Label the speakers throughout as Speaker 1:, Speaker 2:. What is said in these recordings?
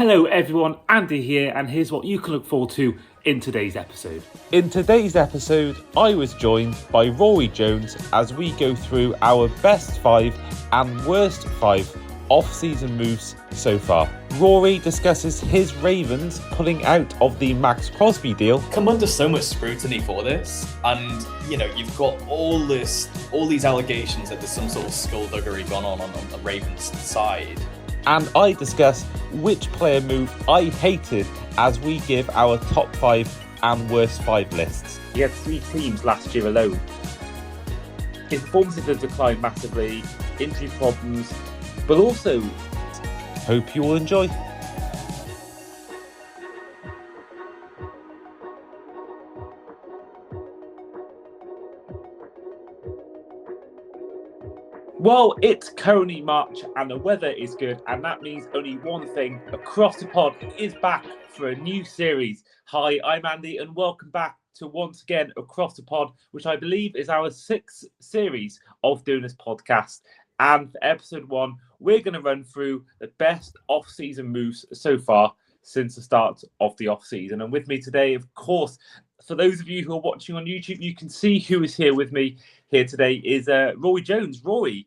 Speaker 1: Hello everyone, Andy here, and here's what you can look forward to in today's episode.
Speaker 2: In today's episode, I was joined by Rory Jones as we go through our best 5 and worst 5 off-season moves so far. Rory discusses his Ravens pulling out of the Maxx Crosby deal.
Speaker 3: Come under so much scrutiny for this, and you've got all these allegations that there's some sort of skullduggery gone on the Ravens side.
Speaker 2: And I discuss which player move I hated as we give our top 5 and worst 5 lists.
Speaker 1: He had 3 teams last year alone. His performances have declined massively, injury problems, but also...
Speaker 2: Hope you all enjoy.
Speaker 1: Well, it's currently March and the weather is good, and that means only one thing. Across the Pod is back for a new series. Hi, I'm Andy and welcome back to once again Across the Pod, which I believe is our 6th series of doing this podcast. And for episode 1, we're going to run through the best off-season moves so far since the start of the off-season. And with me today, of course, for those of you who are watching on YouTube, you can see who is here with me here today is Rory Jones. Rory,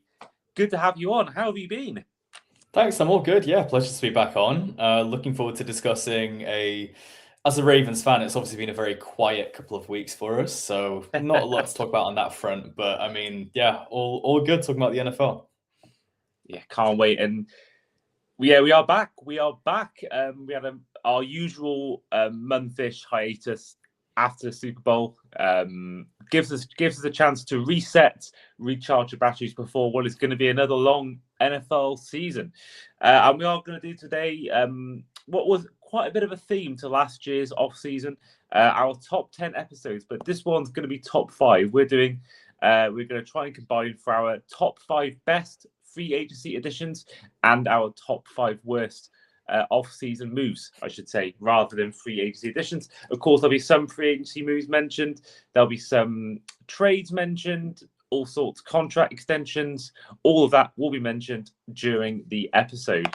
Speaker 1: good to have you on. How have you been?
Speaker 3: Thanks, I'm all good. Yeah, pleasure to be back on. Looking forward to discussing as a Ravens fan, it's obviously been a very quiet couple of weeks for us, so not a lot to talk about on that front. But I mean, yeah, all good talking about the NFL.
Speaker 1: Yeah, can't wait. And we are back. We are back. We had our usual month-ish hiatus after the Super Bowl. Gives us a chance to reset, recharge the batteries before what is going to be another long NFL season. And we are going to do today what was quite a bit of a theme to last year's off season, our top 10 episodes, but this one's going to be top 5. We're going to try and combine for our top 5 best free agency additions and our top 5 worst off-season moves, I should say, rather than free agency additions. Of course, there'll be some free agency moves mentioned. There'll be some trades mentioned, all sorts of contract extensions. All of that will be mentioned during the episode.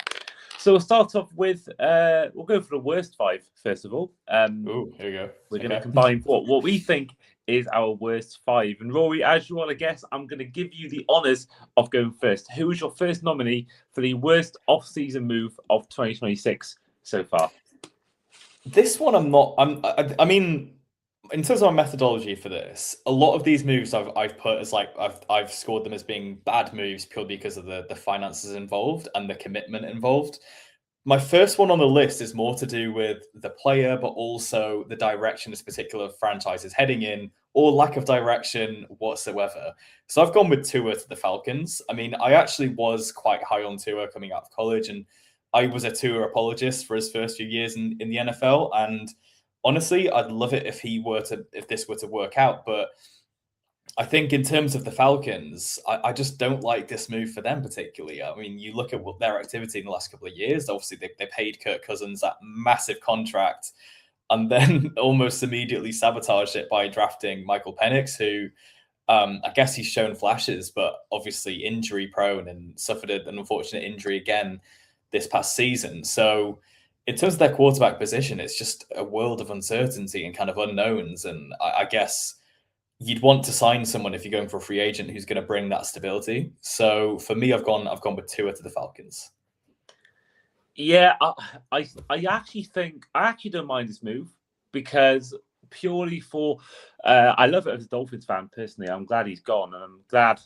Speaker 1: So we'll start off with, we'll go for the worst 5, first of all.
Speaker 3: Ooh, here we go.
Speaker 1: We're going to combine what we think is our worst 5. And Rory, as you want to guess, I'm going to give you the honours of going first. Who is your first nominee for the worst off-season move of 2026 so far?
Speaker 3: This one I mean, in terms of our methodology for this, a lot of these moves I've put as I've scored them as being bad moves purely because of the finances involved and the commitment involved. My first one on the list is more to do with the player, but also the direction this particular franchise is heading in, or lack of direction whatsoever. So I've gone with Tua to the Falcons. I mean, I actually was quite high on Tua coming out of college, and I was a Tua apologist for his first few years in the NFL. And honestly, I'd love it if this were to work out. But I think in terms of the Falcons, I just don't like this move for them particularly. I mean, you look at their activity in the last couple of years. Obviously, they paid Kirk Cousins that massive contract and then almost immediately sabotaged it by drafting Michael Penix, who I guess he's shown flashes, but obviously injury prone and suffered an unfortunate injury again this past season. So in terms of their quarterback position, it's just a world of uncertainty and kind of unknowns. And I guess you'd want to sign someone if you're going for a free agent who's going to bring that stability. So for me, I've gone with Tua to the Falcons.
Speaker 1: Yeah, I actually don't mind this move because purely for I love it as a Dolphins fan personally. I'm glad he's gone, and I'm glad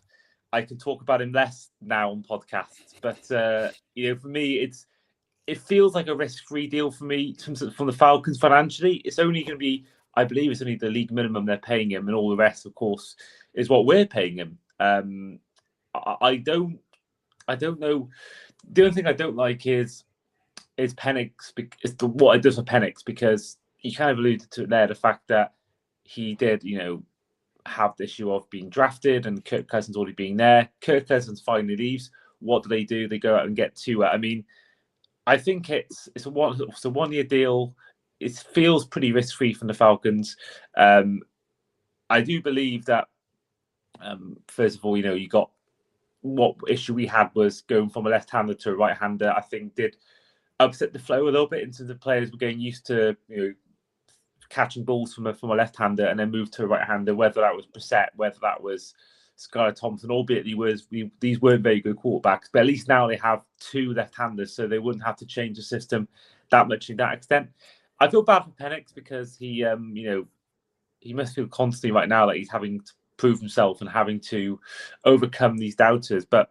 Speaker 1: I can talk about him less now on podcasts. But for me, it feels like a risk-free deal for me from the Falcons financially. It's only going to be, I believe it's only the league minimum they're paying him, and all the rest, of course, is what we're paying him. I don't know. The only thing I don't like is Penix. Is what it does for Penix, because you kind of alluded to it there, the fact that he did, have the issue of being drafted and Kirk Cousins already being there. Kirk Cousins finally leaves. What do? They go out and get Tua. I mean, I think it's a 1-year deal. It feels pretty risk-free from the Falcons. I do believe that, first of all, you got what issue we had was going from a left-hander to a right-hander. I think did upset the flow a little bit into the players were getting used to, catching balls from a left-hander and then move to a right-hander, whether that was Brissett, whether that was Skylar Thompson, albeit these weren't very good quarterbacks, but at least now they have two left-handers, so they wouldn't have to change the system that much in that extent. I feel bad for Penix because he must feel constantly right now that he's having to prove himself and having to overcome these doubters. But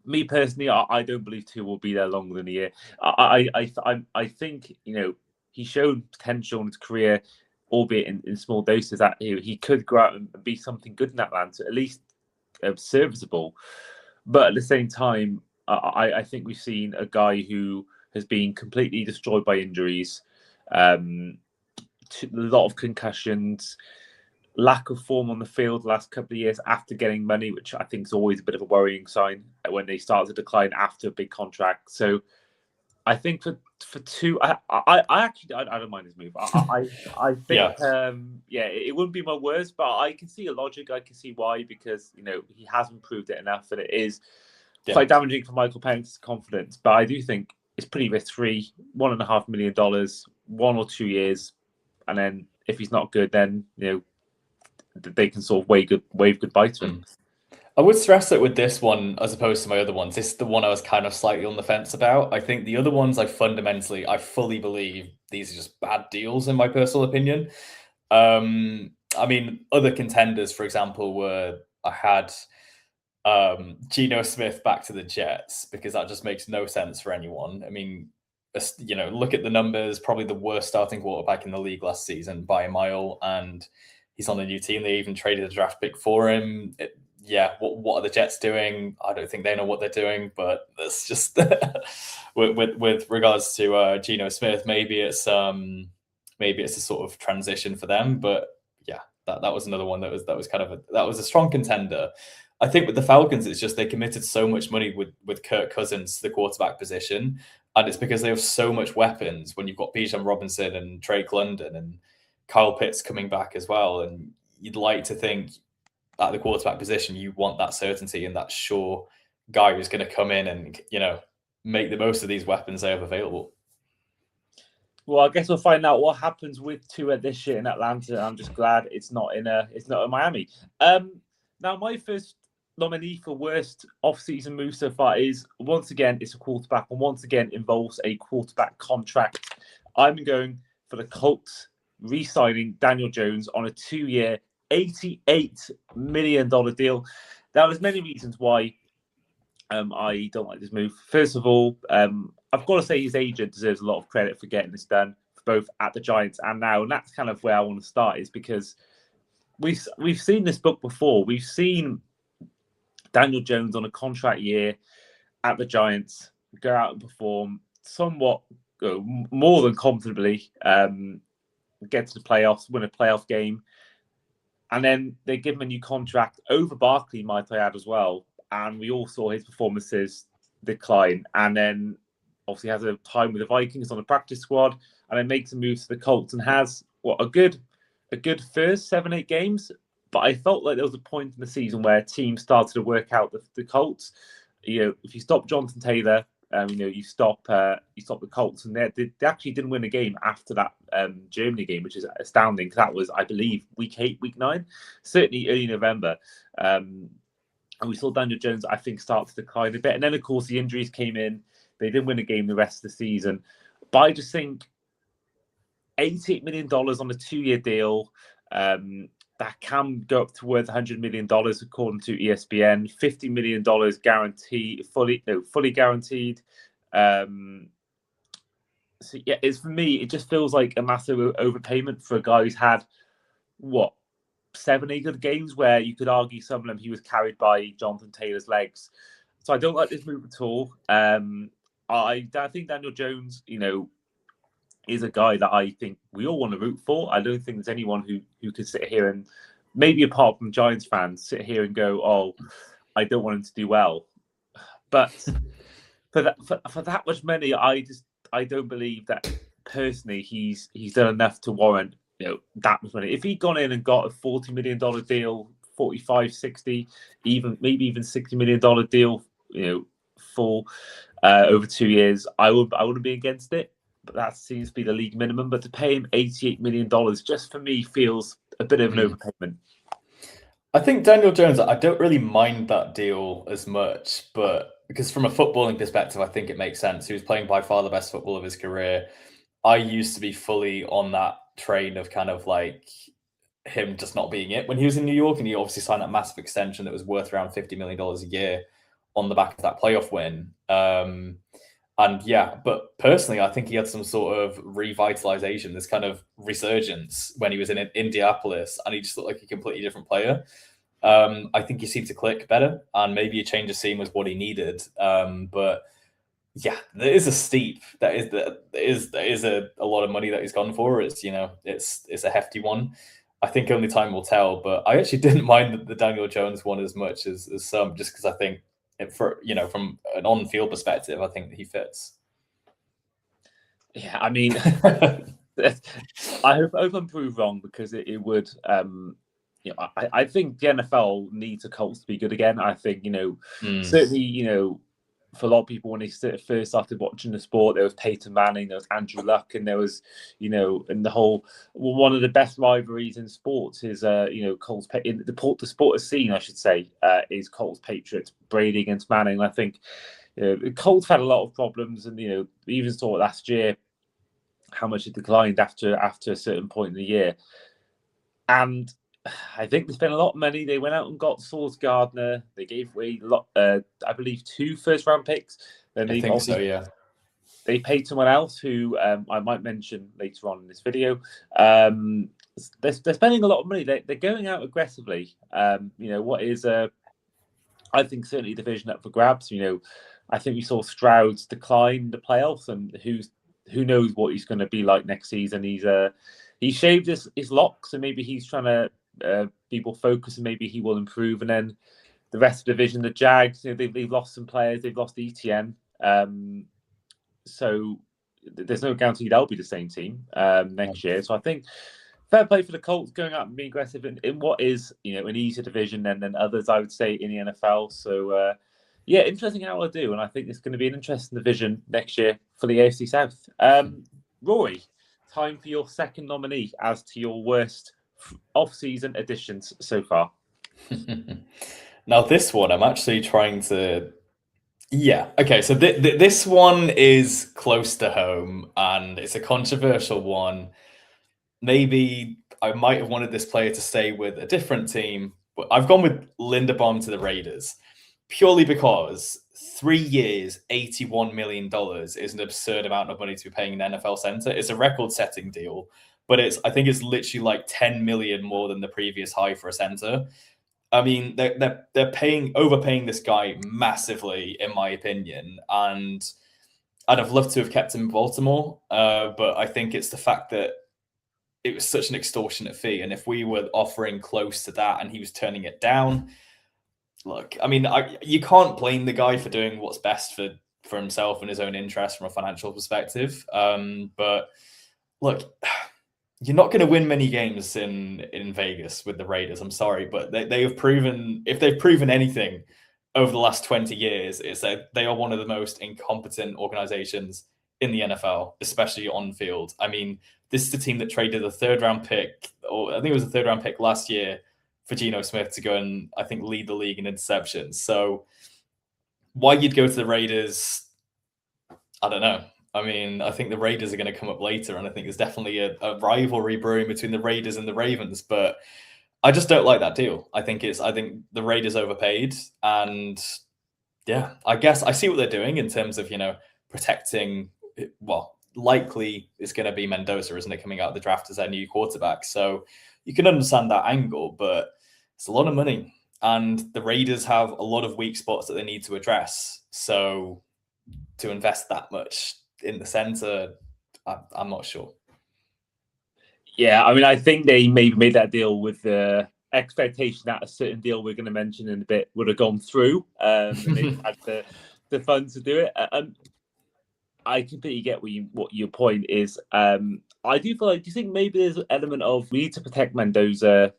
Speaker 1: me personally, I don't believe Tua will be there longer than a year. I think he's shown potential in his career, albeit in small doses, that he could go out and be something good in Atlanta, at least serviceable. But at the same time, I think we've seen a guy who has been completely destroyed by injuries, a lot of concussions, lack of form on the field the last couple of years after getting money, which I think is always a bit of a worrying sign when they start to decline after a big contract. So I think for Tua, I actually don't mind his move. I think it wouldn't be my worst, but I can see a logic. I can see why, because he hasn't proved it enough, and it is quite damaging for Michael Penix's confidence. But I do think it's pretty risk-free. $1.5 million, 1 or 2 years, and then if he's not good, then they can sort of wave goodbye to him.
Speaker 3: I would stress that with this one, as opposed to my other ones, this is the one I was kind of slightly on the fence about. I think the other ones, I fully believe these are just bad deals, in my personal opinion. I mean, other contenders, for example, I had Geno Smith back to the Jets, because that just makes no sense for anyone. I mean, look at the numbers, probably the worst starting quarterback in the league last season by a mile, and he's on a new team. They even traded a draft pick for him. What are the Jets doing? I don't think they know what they're doing, but that's just with regards to Geno Smith. Maybe it's a sort of transition for them, but yeah, that was another one that was a strong contender. I think with the Falcons, it's just they committed so much money with Kirk Cousins to the quarterback position, and it's because they have so much weapons. When you've got Bijan Robinson and Drake London and Kyle Pitts coming back as well, and you'd like to think at the quarterback position, you want that certainty and that sure guy who's going to come in and, make the most of these weapons they have available.
Speaker 1: Well, I guess we'll find out what happens with Tua this year in Atlanta. I'm just glad it's not in Miami. Now, my first nominee for worst off-season move so far is, once again, it's a quarterback, and once again involves a quarterback contract. I'm going for the Colts re-signing Daniel Jones on a 2-year, $88 million deal. Now, there's many reasons why I don't like this move. First of all, I've got to say his agent deserves a lot of credit for getting this done, both at the Giants and now. And that's kind of where I want to start, is because we've seen this book before. We've seen Daniel Jones on a contract year at the Giants go out and perform somewhat more than comfortably, get to the playoffs, win a playoff game. And then they give him a new contract over Barkley, might I add, as well. And we all saw his performances decline. And then obviously has a time with the Vikings on the practice squad, and then makes a move to the Colts and has a good first 7-8 games. But I felt like there was a point in the season where teams started to work out the Colts. If you stop Jonathan Taylor, you stop the Colts, and they actually didn't win a game after that Germany game, which is astounding, because that was, I believe, week 8, week 9, certainly early November. And we saw Daniel Jones, I think, start to decline a bit. And then, of course, the injuries came in. They didn't win a game the rest of the season. But I just think $88 million on a 2-year deal, that can go up to worth $100 million, according to ESPN. $50 million guaranteed, fully guaranteed. So yeah, it's, for me, it just feels like a massive overpayment for a guy who's had 7-8 good games, where you could argue some of them he was carried by Jonathan Taylor's legs. So I don't like this move at all. I think Daniel Jones, is a guy that I think we all want to root for. I don't think there's anyone who could sit here and, maybe apart from Giants fans, sit here and go, "Oh, I don't want him to do well." But for that much money, I don't believe that personally he's done enough to warrant that much money. If he'd gone in and got a $40 million deal, 45, 60, maybe even $60 million deal, for over 2 years, I wouldn't be against it. But that seems to be the league minimum. But to pay him $88 million just for me feels a bit of an overpayment.
Speaker 3: I think Daniel Jones, I don't really mind that deal as much, but because from a footballing perspective, I think it makes sense. He was playing by far the best football of his career. I used to be fully on that train of kind of like him just not being it when he was in New York, and he obviously signed that massive extension that was worth around $50 million a year on the back of that playoff win. And yeah, but personally, I think he had some sort of revitalization, this kind of resurgence when he was in Indianapolis, and he just looked like a completely different player. I think he seemed to click better, and maybe a change of scene was what he needed. But yeah, there is a steep. There is a lot of money that he's gone for. It's it's a hefty one. I think only time will tell. But I actually didn't mind the Daniel Jones one as much as some, just because I think from an on-field perspective, I think that he fits.
Speaker 1: Yeah, I mean, I hope I'm proved wrong, because it would. I think the NFL needs a Colts to be good again. I think certainly for a lot of people when they first started watching the sport, there was Peyton Manning, there was Andrew Luck, and there was and the whole one of the best rivalries in sports is Colts in the sport scene, I should say, is Colts Patriots, Brady against Manning. And I think the Colts had a lot of problems, and we even saw last year how much it declined after a certain point in the year. And I think they spent a lot of money. They went out and got Sauce Gardner. They gave away I believe 2 first-round picks. Then
Speaker 3: I think so, yeah.
Speaker 1: They paid someone else who I might mention later on in this video. They're spending a lot of money. They're going out aggressively. What is I think certainly a division up for grabs. I think we saw Stroud's decline in the playoffs, and who knows what he's going to be like next season. He shaved his locks, and maybe he's trying to be more focused, and maybe he will improve. And then the rest of the division, the Jags, they've lost some players. They've lost ETN, so there's no guarantee they'll be the same team next year. So I think fair play for the Colts going out and being aggressive in what is an easier division than others, I would say, in the NFL. So yeah, interesting how they'll do, and I think it's going to be an interesting division next year for the AFC South. Rory, time for your second nominee as to your worst off-season additions so far.
Speaker 3: Now, this one, I'm actually trying to... Yeah, okay, so this one is close to home, and it's a controversial one. Maybe I might have wanted this player to stay with a different team, but I've gone with Linderbaum to the Raiders, purely because 3 years, $81 million is an absurd amount of money to be paying an NFL center. It's a record-setting deal, but I think it's literally like 10 million more than the previous high for a center. I mean, they're overpaying this guy massively, in my opinion, and I'd have loved to have kept him in Baltimore, but I think it's the fact that it was such an extortionate fee, and if we were offering close to that and he was turning it down, look, I mean, you can't blame the guy for doing what's best for himself and his own interest from a financial perspective. But look, you're not going to win many games in Vegas with the Raiders. I'm sorry, but they have proven, if they've proven anything over the last 20 years, it's that they are one of the most incompetent organizations in the NFL, especially on field. I mean, this is the team that traded a third-round pick, or I think it was a third-round pick last year, for Geno Smith to go and, I think, lead the league in interceptions. So why you'd go to the Raiders, I don't know. I mean, I think the Raiders are going to come up later, and I think there's definitely a rivalry brewing between the Raiders and the Ravens, but I just don't like that deal. I think the Raiders overpaid, and yeah, I guess I see what they're doing in terms of, protecting, well, likely it's going to be Mendoza, isn't it, coming out of the draft as their new quarterback. So you can understand that angle, but it's a lot of money, and the Raiders have a lot of weak spots that they need to address. So to invest that much in the center, I'm not sure.
Speaker 1: Yeah, I mean, I think they maybe made that deal with the expectation that a certain deal we're going to mention in a bit would have gone through, and they had the funds to do it. I completely get what your point is. I do feel like, do you think maybe there's an element of we need to protect Mendoza,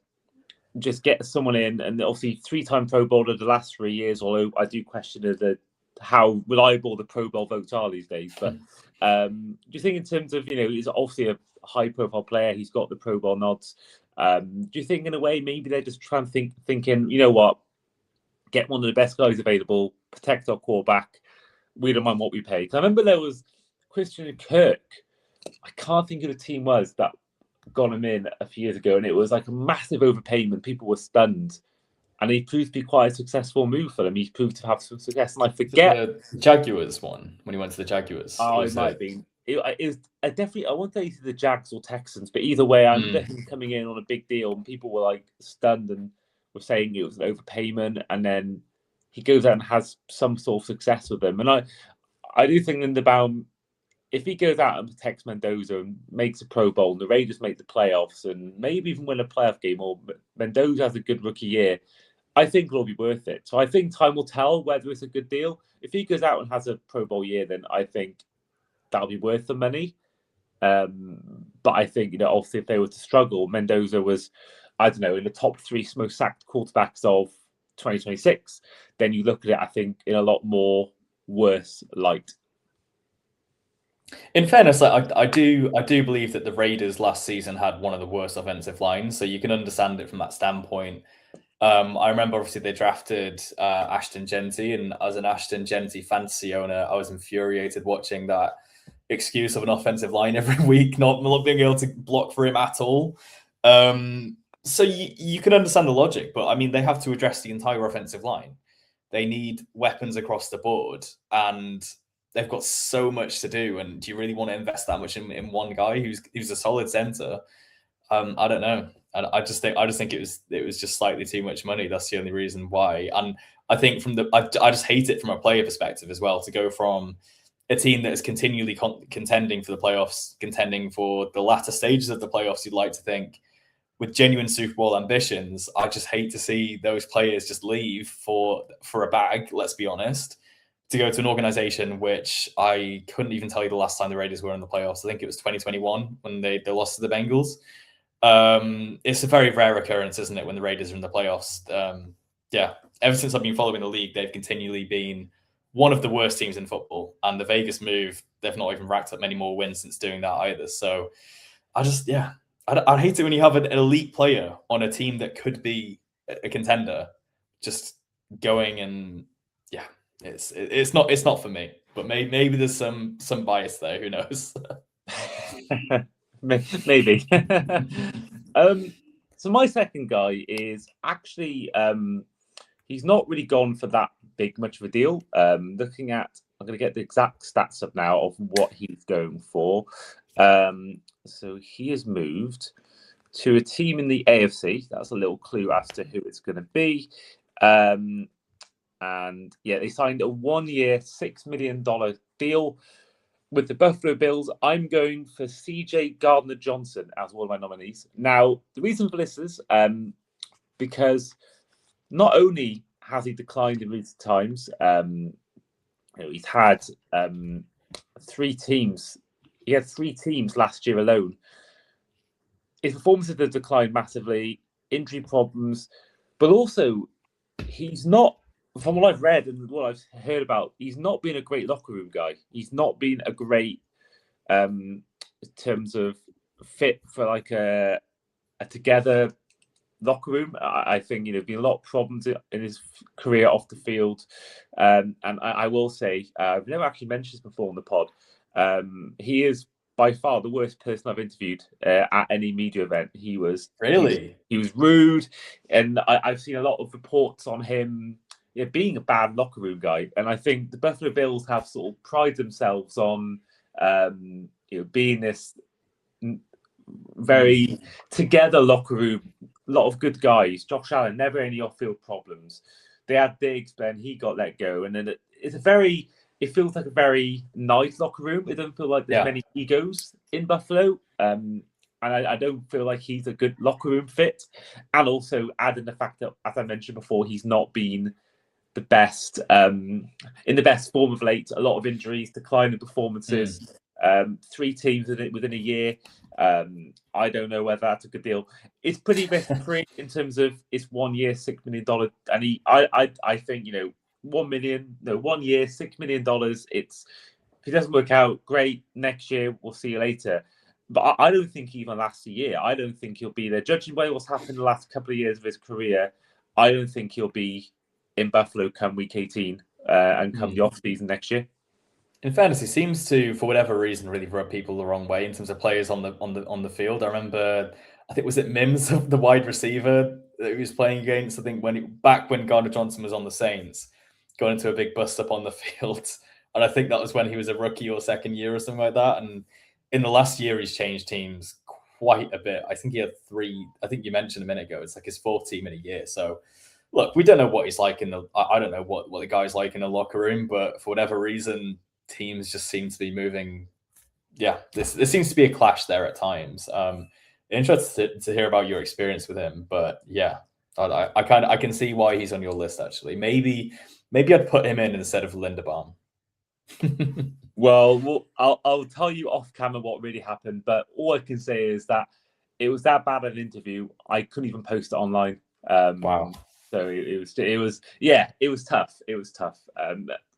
Speaker 1: just get someone in, and obviously 3-time Pro Bowler the last 3 years, although I do question the how reliable the Pro Bowl votes are these days. But do you think in terms of, he's obviously a high-profile player. He's got the Pro Bowl nods. Do you think in a way maybe they're just thinking, you know what, get one of the best guys available, protect our quarterback. We don't mind what we pay. 'Cause I remember there was Christian Kirk. I can't think of the team was that got him in a few years ago, and it was like a massive overpayment. People were stunned, and he proved to be quite a successful move for them. He proved to have some success, and I forget
Speaker 3: the Jaguars one when he went to the Jaguars.
Speaker 1: Oh, it might have been. It was definitely. I won't say to the Jags or Texans, but either way, I remember him coming in on a big deal, and people were like stunned and were saying it was an overpayment. And then he goes out and has some sort of success with them. And I do think in the bound, if he goes out and protects Mendoza and makes a Pro Bowl, and the Raiders make the playoffs, and maybe even win a playoff game, or Mendoza has a good rookie year, I think it'll be worth it. So I think time will tell whether it's a good deal. If he goes out and has a Pro Bowl year, then I think that'll be worth the money. But I think, obviously, if they were to struggle, Mendoza was, I don't know, in the top 3 most sacked quarterbacks of 2026. Then you look at it, I think, in a lot more worse light.
Speaker 3: In fairness, I do believe that the Raiders last season had one of the worst offensive lines, so you can understand it from that standpoint. I remember, obviously, they drafted Ashton Genty, and as an Ashton Genty fantasy owner, I was infuriated watching that excuse of an offensive line every week, not being able to block for him at all. So you can understand the logic, but I mean, they have to address the entire offensive line. They need weapons across the board, and they've got so much to do. And do you really want to invest that much in one guy who's a solid center? I don't know. I just think it was just slightly too much money. That's the only reason why. And I think I just hate it from a player perspective as well, to go from a team that is continually contending for the playoffs, contending for the latter stages of the playoffs, you'd like to think, with genuine Super Bowl ambitions. I just hate to see those players just leave for a bag, let's be honest, to go to an organization which I couldn't even tell you the last time the Raiders were in the playoffs. I think it was 2021 when they lost to the Bengals. It's a very rare occurrence, isn't it, when the Raiders are in the playoffs? Ever since I've been following the league, they've continually been one of the worst teams in football. And the Vegas move, they've not even racked up many more wins since doing that either. So I'd hate it when you have an elite player on a team that could be a contender, just going and it's not for me. But maybe there's some bias there. Who knows?
Speaker 1: Maybe. So my second guy is actually he's not really gone for that much of a deal. I'm going to get the exact stats up now of what he's going for. So he has moved to a team in the AFC. That's a little clue as to who it's going to be. And they signed a 1-year, $6 million deal with the Buffalo Bills. I'm going for CJ Gardner-Johnson as one of my nominees. Now, the reason for this is because not only has he declined in recent times, he's had 3 teams. He had 3 teams last year alone. His performances have declined massively, injury problems, but also he's not, from what I've read and what I've heard about, he's not been a great locker room guy. He's not been a great, in terms of fit for like a together locker room. I think, been a lot of problems in his career off the field. And I will say, I've never actually mentioned this before on the pod. He is by far the worst person I've interviewed at any media event. He was rude, and I've seen a lot of reports on him being a bad locker room guy. And I think the Buffalo Bills have sort of prided themselves on being this very together locker room. A lot of good guys. Josh Allen, never any off-field problems. They had Diggs, then he got let go, and then it feels like a very nice locker room. It doesn't feel like there's many egos in Buffalo. And I don't feel like he's a good locker room fit. And also adding the fact that, as I mentioned before, he's not been the best, in the best form of late. A lot of injuries, declining performances, 3 teams within a year. I don't know whether that's a good deal. It's pretty risk-free in terms of it's 1 year, $6 million. And I think, 1 year, $6 million. It's if it doesn't work out, great. Next year, we'll see you later. But I don't think he even lasts a year. I don't think he'll be there. Judging by what's happened the last couple of years of his career, I don't think he'll be in Buffalo come week 18 and come the off season next year.
Speaker 3: In fairness, he seems to, for whatever reason, really rub people the wrong way in terms of players on the field. I remember, I think was it Mims, the wide receiver that he was playing against. I think back when Gardner Johnson was on the Saints, going into a big bust up on the field, and I think that was when he was a rookie or second year or something like that. And in the last year, he's changed teams quite a bit. I think he had 3. I think you mentioned a minute ago. It's like his 4th team in a year. So. Look, we don't know what he's like I don't know what the guy's like in the locker room, but for whatever reason, teams just seem to be moving. Yeah, there seems to be a clash there at times. Interested to hear about your experience with him, but yeah, I can see why he's on your list actually. Maybe I'd put him in instead of Linderbaum.
Speaker 1: Well, I'll tell you off camera what really happened, but all I can say is that it was that bad an interview. I couldn't even post it online.
Speaker 3: Wow.
Speaker 1: So it was tough. It was tough.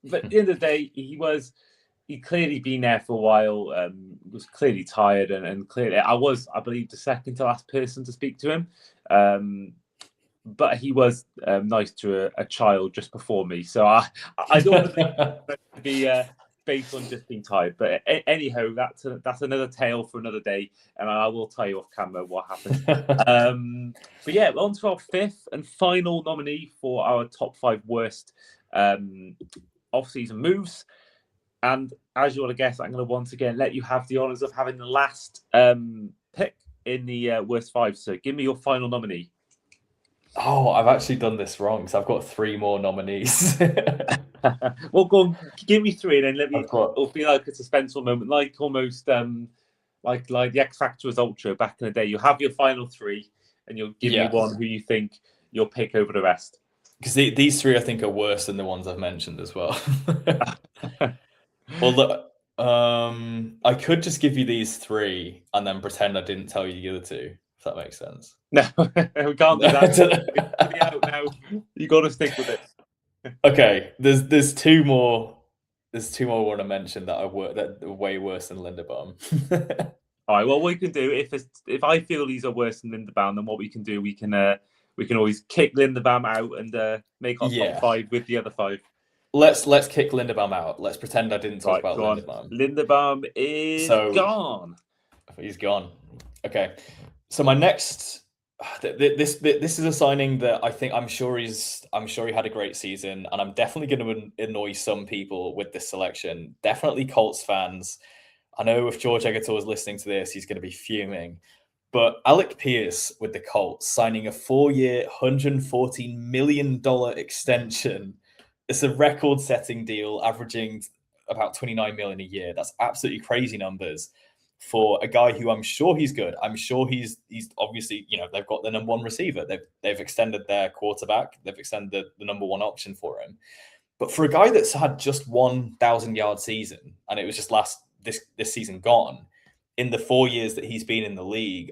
Speaker 1: But at the end of the day, he'd clearly been there for a while. Was clearly tired, and clearly I believe, the second to last person to speak to him. But he was nice to a child just before me. So I don't want to be based on just being tired. But anyhow, that's another tale for another day, and I will tell you off camera what happened. But yeah, on to our 5th and final nominee for our top 5 worst off-season moves. And as you want to guess, I'm going to once again let you have the honours of having the last pick in the worst 5. So give me your final nominee.
Speaker 3: Oh, I've actually done this wrong. So I've got 3 more nominees.
Speaker 1: Well, go on, give me 3, and then let me. It'll be like a suspenseful moment, like almost like the X Factor result show back in the day. You have your final 3, and you'll give me one who you think you'll pick over the rest.
Speaker 3: Because these 3, I think, are worse than the ones I've mentioned as well. Well, look, I could just give you these 3 and then pretend I didn't tell you the other 2. If that makes sense.
Speaker 1: No, we can't do that. Now you got to stick with it.
Speaker 3: Okay, there's 2 more. There's 2 more I want to mention that are way worse than Linderbaum.
Speaker 1: All right. Well, what we can do if I feel these are worse than Linderbaum, then what we can do, we can always kick Linderbaum out and make our top 5 with the other 5.
Speaker 3: Let's kick Linderbaum out. Let's pretend I didn't talk about Linderbaum.
Speaker 1: Linderbaum is gone.
Speaker 3: He's gone. Okay. So my next, this is a signing that I'm sure he had a great season, and I'm definitely going to annoy some people with this selection. Definitely Colts fans. I know if George Egertor is listening to this, he's going to be fuming. But Alec Pierce with the Colts signing a 4-year, $114 million extension. It's a record-setting deal, averaging about $29 million a year. That's absolutely crazy numbers for a guy who I'm sure he's good. I'm sure he's obviously, they've got the number 1 receiver. They've extended their quarterback. They've extended the number 1 option for him. But for a guy that's had just 1,000-yard season, and it was just this season gone, in the 4 years that he's been in the league,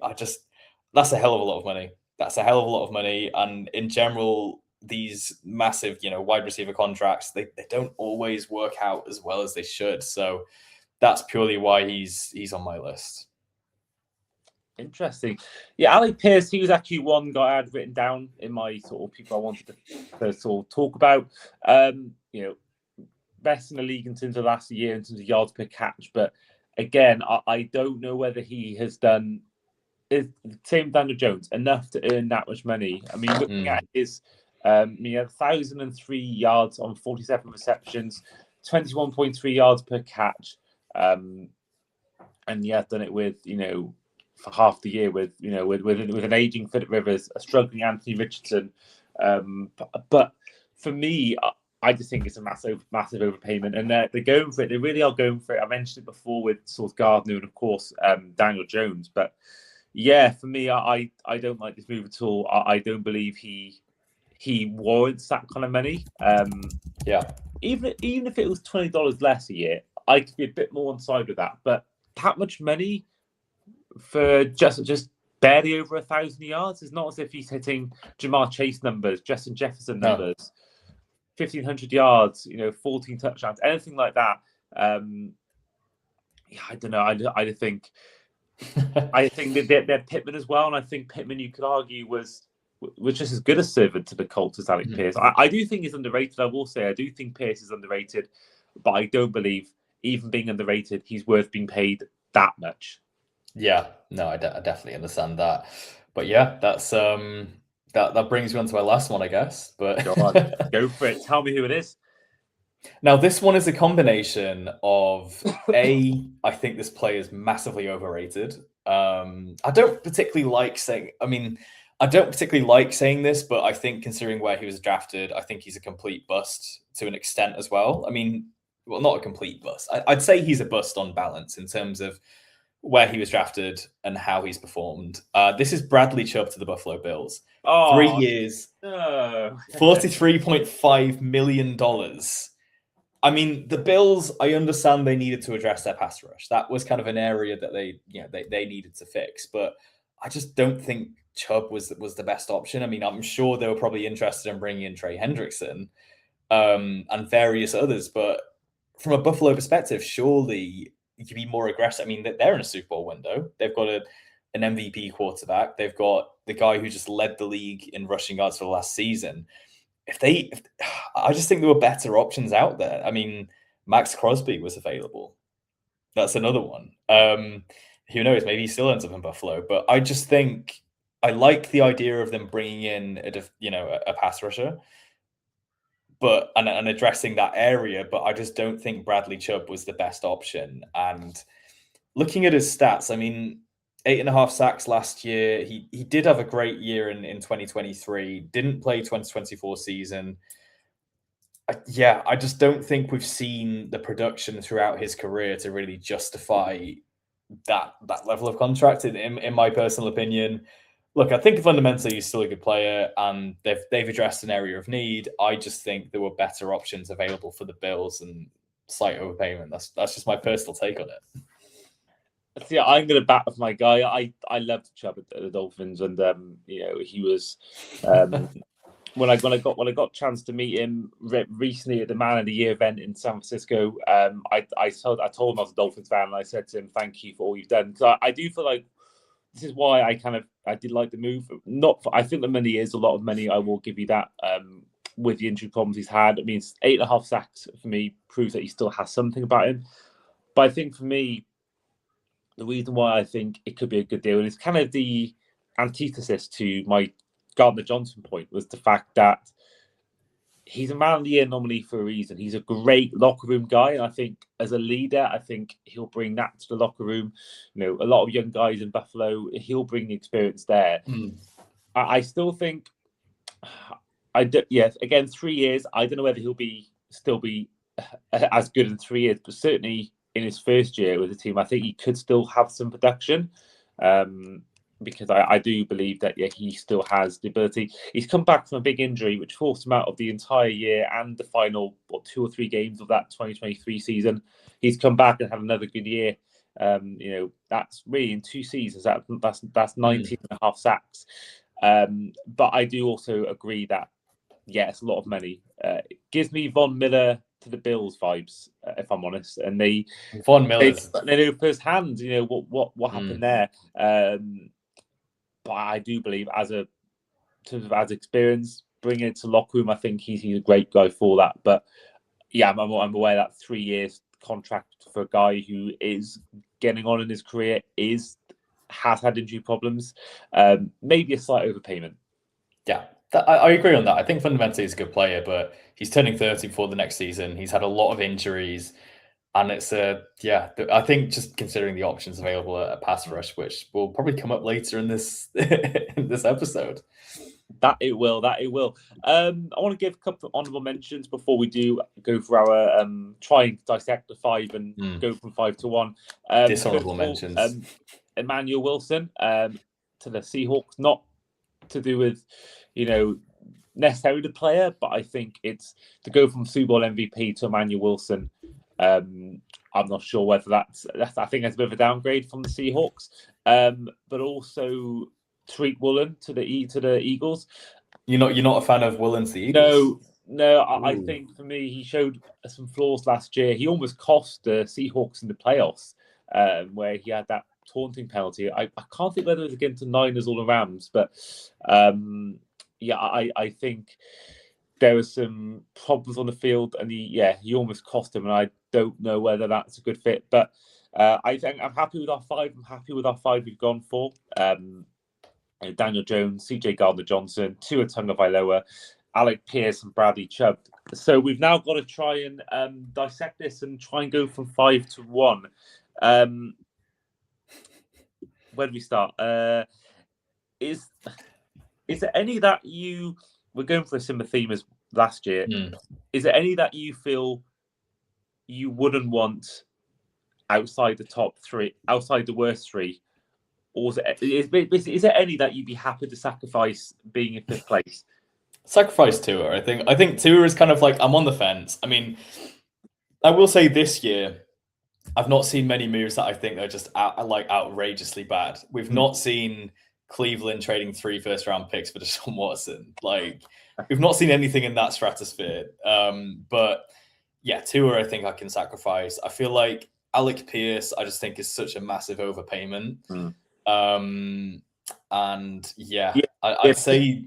Speaker 3: that's a hell of a lot of money. That's a hell of a lot of money. And in general, these massive, wide receiver contracts, they don't always work out as well as they should. So that's purely why he's on my list.
Speaker 1: Interesting. Yeah, Alec Pierce, he was actually one guy I had written down in my sort of people I wanted to sort of talk about. Best in the league in terms of last year in terms of yards per catch. But again, I don't know whether he has done same Daniel Jones enough to earn that much money. I mean, looking at his he had 1,003 yards on 47 receptions, 21.3 yards per catch. And he has done it with, for half the year with an aging Philip Rivers, a struggling Anthony Richardson. But for me, I just think it's a massive overpayment, and they're going for it. They really are going for it. I mentioned it before with Sauce Gardner and of course Daniel Jones. But yeah, for me, I don't like this move at all. I don't believe he warrants that kind of money. Even if it was $20 less a year, I could be a bit more on side with that. But that much money for just barely over 1,000 yards is not as if he's hitting Jamar Chase numbers, Justin Jefferson numbers. 1,500 yards, 14 touchdowns, anything like that. I don't know. I think that they're Pittman as well, and I think Pittman, you could argue, was just as good a servant to the Colts as Alec Pierce. I do think he's underrated. I will say I do think Pierce is underrated, but I don't believe, even being underrated, he's worth being paid that much.
Speaker 3: Yeah, no, I definitely understand that. But yeah, that's that brings me on to our last one, I guess. But
Speaker 1: Go on, go for it. Tell me who it is.
Speaker 3: Now, this one is a combination of I think this player is massively overrated. I don't particularly like saying. I don't particularly like saying this, but I think considering where he was drafted, I think he's a complete bust to an extent as well. Well, not a complete bust. I'd say he's a bust on balance in terms of where he was drafted and how he's performed. This is Bradley Chubb to the Buffalo Bills. 3 years, $43.5 million. The Bills, I understand they needed to address their pass rush. That was kind of an area that they needed to fix. But I just don't think Chubb was the best option. I'm sure they were probably interested in bringing in Trey Hendrickson and various others. But from a Buffalo perspective, surely you could be more aggressive. They're in a Super Bowl window. They've got an MVP quarterback. They've got the guy who just led the league in rushing yards for the last season. I just think there were better options out there. Maxx Crosby was available. That's another one. Who knows? Maybe he still ends up in Buffalo. But I just think I like the idea of them bringing in a pass rusher, but and addressing that area. But I just don't think Bradley Chubb was the best option. And looking at his stats, 8.5 sacks last year. He did have a great year in 2023. Didn't play 2024 season. I just don't think we've seen the production throughout his career to really justify that level of contract. In my personal opinion, look, I think fundamentally he's still a good player, and they've addressed an area of need. I just think there were better options available for the Bills, and slight overpayment. That's just my personal take on it.
Speaker 1: Yeah, I'm going to back with my guy. I loved Chubb at the Dolphins, and he was when I got a chance to meet him recently at the Man of the Year event in San Francisco. I told him I was a Dolphins fan, and I said to him, "Thank you for all you've done." Because I do feel like this is why I did like the move. I think the money is a lot of money. I will give you that. With the injury problems he's had, 8.5 sacks for me proves that he still has something about him. But I think for me, the reason why I think it could be a good deal, and it's kind of the antithesis to my Gardner Johnson point, was the fact that he's a Man of the Year nominee for a reason. He's a great locker room guy, and I think as a leader, I think he'll bring that to the locker room. A lot of young guys in Buffalo, he'll bring the experience there. I still think, again, 3 years. I don't know whether he'll still be as good in 3 years, but certainly in his first year with the team, I think he could still have some production, because I do believe that he still has the ability. He's come back from a big injury, which forced him out of the entire year and the final 2 or 3 games of that 2023 season. He's come back and had another good year. That's really in 2 seasons. That's 19.5 sacks. But I do also agree that it's a lot of money. It gives me Von Miller to the Bills vibes, if I'm honest, and they know firsthand, what happened there. But I do believe, as experience, bringing it to locker room, I think he's a great guy for that. But I'm aware that 3 years contract for a guy who is getting on in his career has had injury problems, maybe a slight overpayment.
Speaker 3: Yeah. I agree on that. I think fundamentally he's a good player, but he's turning 30 for the next season. He's had a lot of injuries, and it's I think just considering the options available at pass rush, which will probably come up later in this episode.
Speaker 1: That it will. I want to give a couple of honourable mentions before we do go for our try and dissect the 5 and go from 5 to 1.
Speaker 3: Dishonourable mentions.
Speaker 1: Emmanuel Wilson to the Seahawks, not to do with necessarily the player, but I think it's to go from Super Bowl MVP to Emmanuel Wilson. I'm not sure whether that's I think that's a bit of a downgrade from the Seahawks, but also Tariq Woolen to the Eagles.
Speaker 3: You're not a fan of Woolen to the Eagles?
Speaker 1: No, I
Speaker 3: Ooh.
Speaker 1: think for me, he showed some flaws last year. He almost cost the Seahawks in the playoffs, where he had that taunting penalty. I can't think whether it was against the Niners or the Rams, but I think there were some problems on the field, and he almost cost him, and I don't know whether that's a good fit. But I think I'm happy with our five. I'm happy with our five we've gone for. Daniel Jones, CJ Gardner-Johnson, Tua Tagovailoa, Alec Pierce, and Bradley Chubb. So we've now got to try and dissect this and try and go from 5 to 1. Where do we start? Is there any that we're going for a similar theme as last year? Is there any that you feel you wouldn't want outside the top 3, outside the worst 3? Or is there any that you'd be happy to sacrifice being in 5th place?
Speaker 3: Sacrifice Tua. I think Tua is kind of like, I'm on the fence. I mean, I will say this year, I've not seen many moves that I think are just outrageously bad. We've not seen Cleveland trading 3 first-round picks for Deshaun Watson. Like, we've not seen anything in that stratosphere. But yeah, Tua, I think I can sacrifice. I feel like Alec Pierce, I just think is such a massive overpayment. And I'd say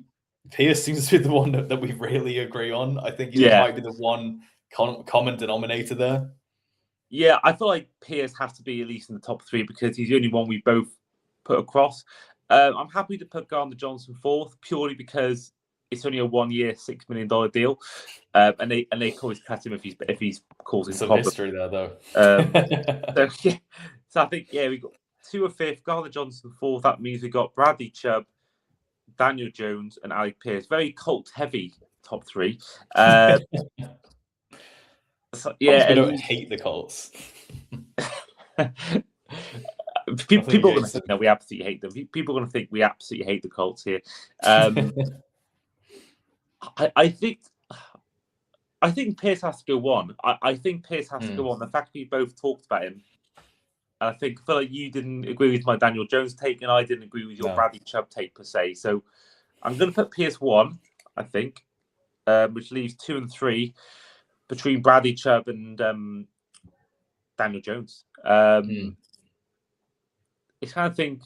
Speaker 3: Pierce seems to be the one that we really agree on. I think he might be the one common denominator there.
Speaker 1: Yeah, I feel like Pierce has to be at least in the top 3 because he's the only one we both put across. I'm happy to put Gardner-Johnson 4th purely because it's only a 1-year, $6 million deal, and they can always cut him if he's causing
Speaker 3: some
Speaker 1: problems.
Speaker 3: History there though.
Speaker 1: So I think we got Tua 5th, Gardner-Johnson 4th. That means we got Bradley Chubb, Daniel Jones, and Alec Pierce. Very Colts heavy top 3.
Speaker 3: So, I don't hate the Colts.
Speaker 1: People are going to think we absolutely hate them. People are going to think we absolutely hate the Colts here. I think Pierce has to go 1. I think Pierce has to go on. The fact we both talked about him, I feel like you didn't agree with my Daniel Jones take, and I didn't agree with your Bradley Chubb take per se. So I'm going to put Pierce 1, I think, which leaves 2 and 3 between Bradley Chubb and Daniel Jones. It's kind of think,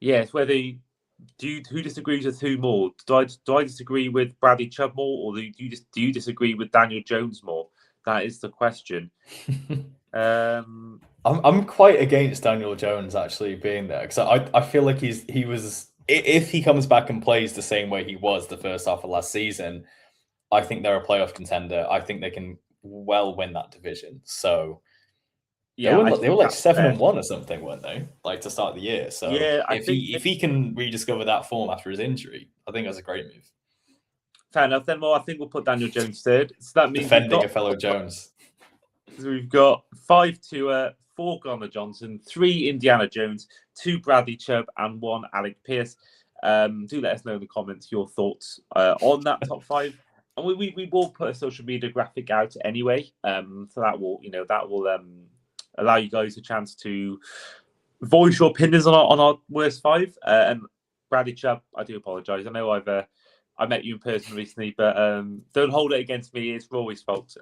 Speaker 1: it's whether who disagrees with who more? Do I disagree with Bradley Chubb more, or do you disagree with Daniel Jones more? That is the question.
Speaker 3: I'm quite against Daniel Jones actually being there because I feel like he was if he comes back and plays the same way he was the first half of last season, I think they're a playoff contender. I think they can well win that division. So they were like 7-1 or something, weren't they? Like to start the year. So if he can rediscover that form after his injury, I think that's a great move.
Speaker 1: Fair enough. Then, I think we'll put Daniel Jones 3rd. So that means
Speaker 3: defending a fellow Jones.
Speaker 1: So we've got 5 Tua, 4 Gardner-Johnson, 3 Indiana Jones, 2 Bradley Chubb, and 1 Alec Pierce. Do let us know in the comments your thoughts on that top 5. And we will put a social media graphic out anyway. So that will allow you guys a chance to voice your opinions on our worst 5. And Bradley Chubb, I do apologise. I know I met you in person recently, but don't hold it against me. It's Rory's fault.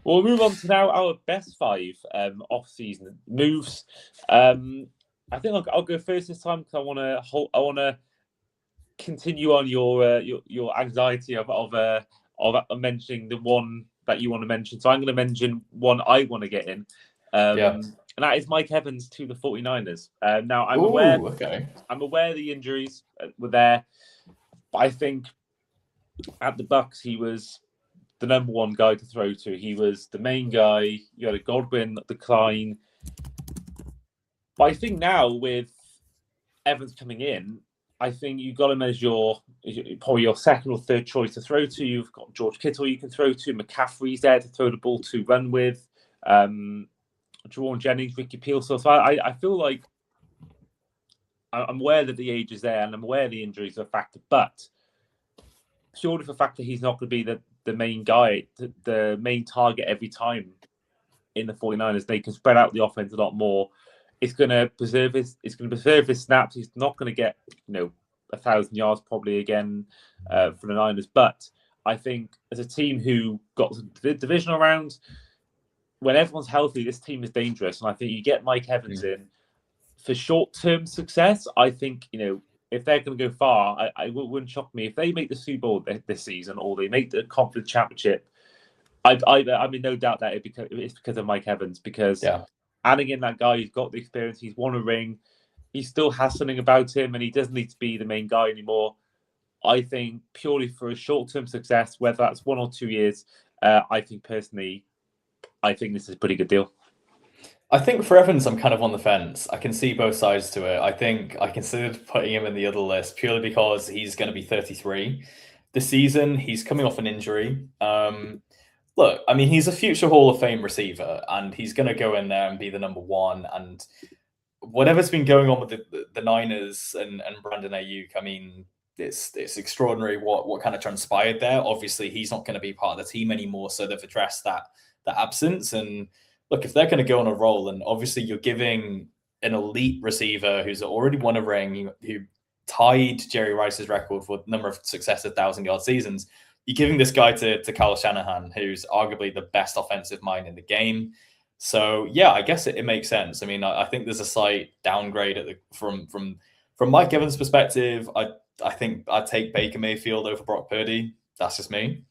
Speaker 1: We'll move on to now our best 5 off-season moves. I think I'll go first this time because I want to continue on your anxiety of mentioning the one that you want to mention. So I'm going to mention one I want to get in. And that is Mike Evans to the 49ers. Now, I'm aware the injuries were there, but I think at the Bucks, he was the number 1 guy to throw to. He was the main guy. You had a Godwin decline. But I think now with Evans coming in, I think you've got him as probably your 2nd or 3rd choice to throw to. You've got George Kittle you can throw to. McCaffrey's there to throw the ball to, run with. Jawan Jennings, Ricky Peele. So I feel like I'm aware that the age is there and I'm aware the injuries are a factor, but purely for the fact that he's not going to be the main guy, the main target every time in the 49ers, they can spread out the offense a lot more. It's going to preserve his snaps. He's not going to get 1,000 yards probably again for the Niners. But I think as a team who got the divisional round, when everyone's healthy, this team is dangerous. And I think you get Mike Evans in for short-term success. I think, if they're going to go far, it wouldn't shock me if they make the Super Bowl this season or they make the Conference Championship. I mean, no doubt that it's because of Mike Evans, because adding in that guy who's got the experience, he's won a ring, he still has something about him, and he doesn't need to be the main guy anymore. I think purely for a short-term success, whether that's 1 or 2 years, I think personally, I think this is a pretty good deal.
Speaker 3: I think for Evans, I'm kind of on the fence. I can see both sides to it. I think I considered putting him in the other list purely because he's going to be 33 this season. He's coming off an injury. Look, I mean, he's a future Hall of Fame receiver, and he's going to go in there and be the number one. And whatever's been going on with the Niners and Brandon Ayuk, I mean, it's extraordinary what kind of transpired there. Obviously, he's not going to be part of the team anymore, so they've addressed that absence. And look, if they're going to go on a roll, and obviously you're giving an elite receiver who's already won a ring, who tied Jerry Rice's record for number of successive 1,000-yard seasons, you're giving this guy to Kyle Shanahan, who's arguably the best offensive mind in the game. So yeah, I guess it makes sense. I mean, I think there's a slight downgrade from Mike Evans' perspective. I think I'd take Baker Mayfield over Brock Purdy. That's just me.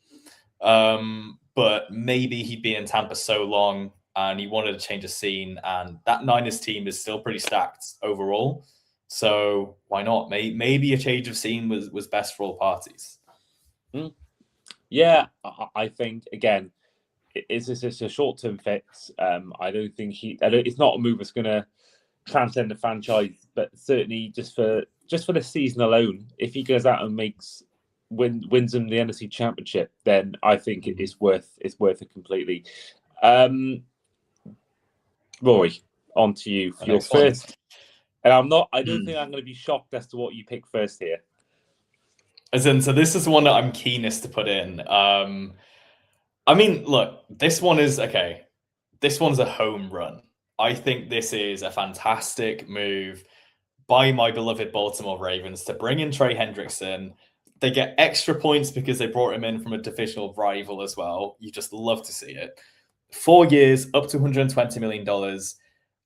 Speaker 3: But maybe he'd been in Tampa so long and he wanted to change the scene, and that Niners team is still pretty stacked overall. So why not? Maybe a change of scene was best for all parties.
Speaker 1: Yeah, I think, again, it's just a short-term fix. I don't think it's not a move that's going to transcend the franchise, but certainly just for the season alone, if he goes out and wins them the NFC Championship, then I think it's worth it completely. Rory, on to you for your first. And I don't think I'm going to be shocked as to what you pick first here.
Speaker 3: So this is the one that I'm keenest to put in. I mean, look, this one is okay. This one's a home run. I think this is a fantastic move by my beloved Baltimore Ravens to bring in Trey Hendrickson. They get extra points because they brought him in from a divisional rival as well. You just love to see it. 4 years, up to $120 million.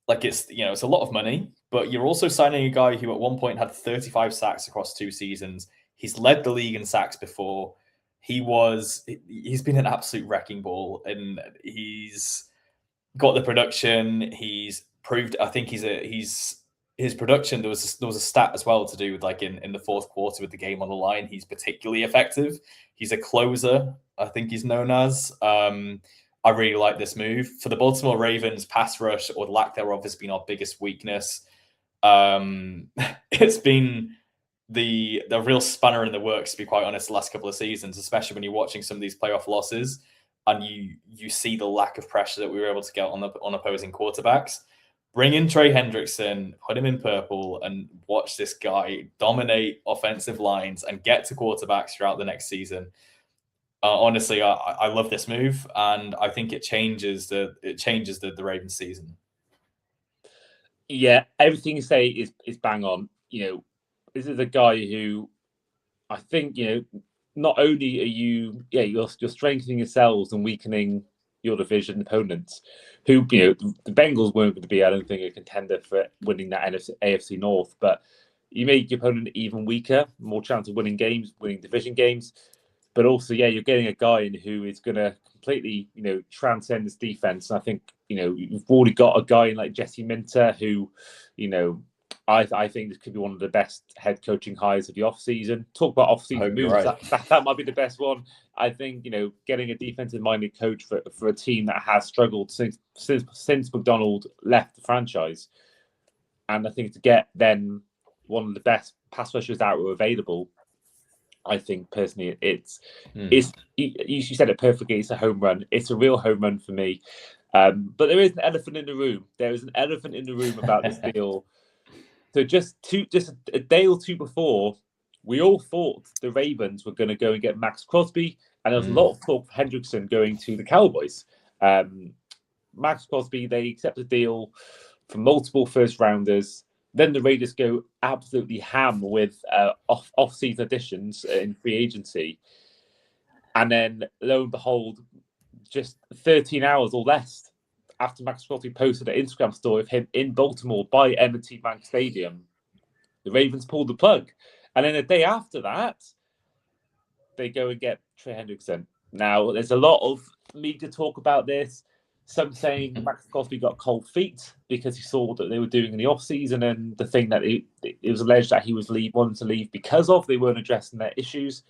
Speaker 3: Like, it's a lot of money, but you're also signing a guy who at one point had 35 sacks across 2 seasons. He's led the league in sacks before. He's been an absolute wrecking ball, and he's got the production. He's proved, I think his production, there was a stat as well to do with, like, in the fourth quarter with the game on the line, he's particularly effective. He's a closer, I think he's known as. I really like this move. For the Baltimore Ravens, pass rush or lack thereof has been our biggest weakness. It's been the real spanner in the works, to be quite honest, the last couple of seasons, especially when you're watching some of these playoff losses and you see the lack of pressure that we were able to get on opposing quarterbacks. Bring in Trey Hendrickson, put him in purple, and watch this guy dominate offensive lines and get to quarterbacks throughout the next season. Honestly, I love this move, and I think it changes the Ravens season.
Speaker 1: Yeah, everything you say is bang on. This is a guy who I think, not only are you're strengthening yourselves and weakening your division opponents, who, the Bengals weren't going to be, I don't think, a contender for winning that AFC North, but you make your opponent even weaker, more chance of winning division games. But also, you're getting a guy in who is going to completely, transcend this defense. And I think, you've already got a guy like Jesse Minter who, I think this could be one of the best head coaching hires of the offseason. Talk about offseason moves. Right. That might be the best one. I think, getting a defensive-minded coach for a team that has struggled since McDonald left the franchise. And I think to get then one of the best pass rushers that were available, I think personally you said it perfectly. It's a home run. It's a real home run for me. But there is an elephant in the room. There is an elephant in the room about this deal. So just a day or two before, we all thought the Ravens were going to go and get Maxx Crosby, and there was a lot of talk of Hendrickson going to the Cowboys. Maxx Crosby, they accepted a deal from multiple first rounders. Then the Raiders go absolutely ham with off-season additions in free agency. And then, lo and behold, just 13 hours or less after Maxx Crosby posted an Instagram story of him in Baltimore by M&T Bank Stadium, the Ravens pulled the plug. And then a day after that, they go and get Trey Hendrickson. Now, there's a lot of media talk about this. Some saying Maxx Crosby got cold feet because he saw what they were doing in the offseason, and the thing that it was alleged that he was wanting to leave because of, they weren't addressing their issues.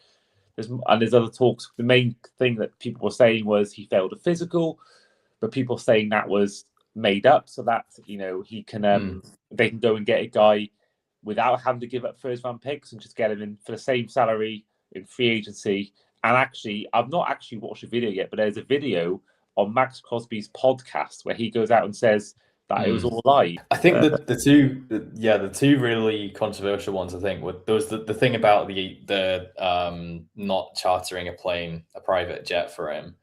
Speaker 1: There's other talks. The main thing that people were saying was he failed a physical, but people saying that was made up so that he can they can go and get a guy without having to give up first-round picks and just get him in for the same salary in free agency. And actually, I've not actually watched a video yet, but there's a video on Maxx Crosby's podcast where he goes out and says that it was all a lie.
Speaker 3: I think the two really controversial ones, I think, there was the thing about the not chartering a private jet for him,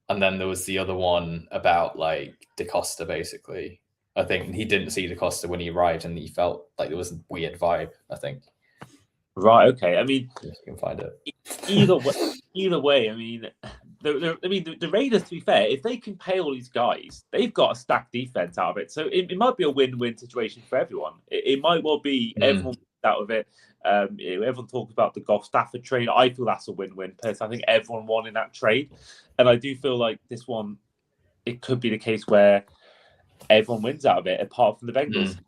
Speaker 3: and then there was the other one about like DaCosta. Basically, I think he didn't see DaCosta when he arrived, and he felt like there was a weird vibe, I think.
Speaker 1: Right. Okay. I mean,
Speaker 3: if you can find it.
Speaker 1: Either way. I mean, the Raiders, to be fair, if they can pay all these guys, they've got a stacked defense out of it. So it might be a win-win situation for everyone. It might well be everyone out of it. Everyone talks about the Goff Stafford trade. I feel that's a win-win. Personally, I think everyone won in that trade, and I do feel like this one, it could be the case where everyone wins out of it, apart from the Bengals.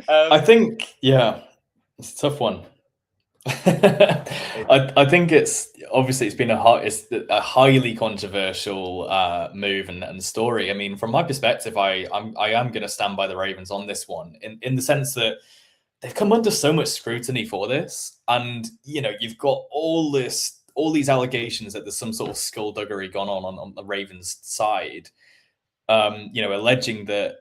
Speaker 3: I think, it's a tough one. I think it's been a highly controversial move and story. I mean, from my perspective, I am going to stand by the Ravens on this one in the sense that they've come under so much scrutiny for this, and you've got all these allegations that there's some sort of skullduggery gone on the Ravens side, alleging that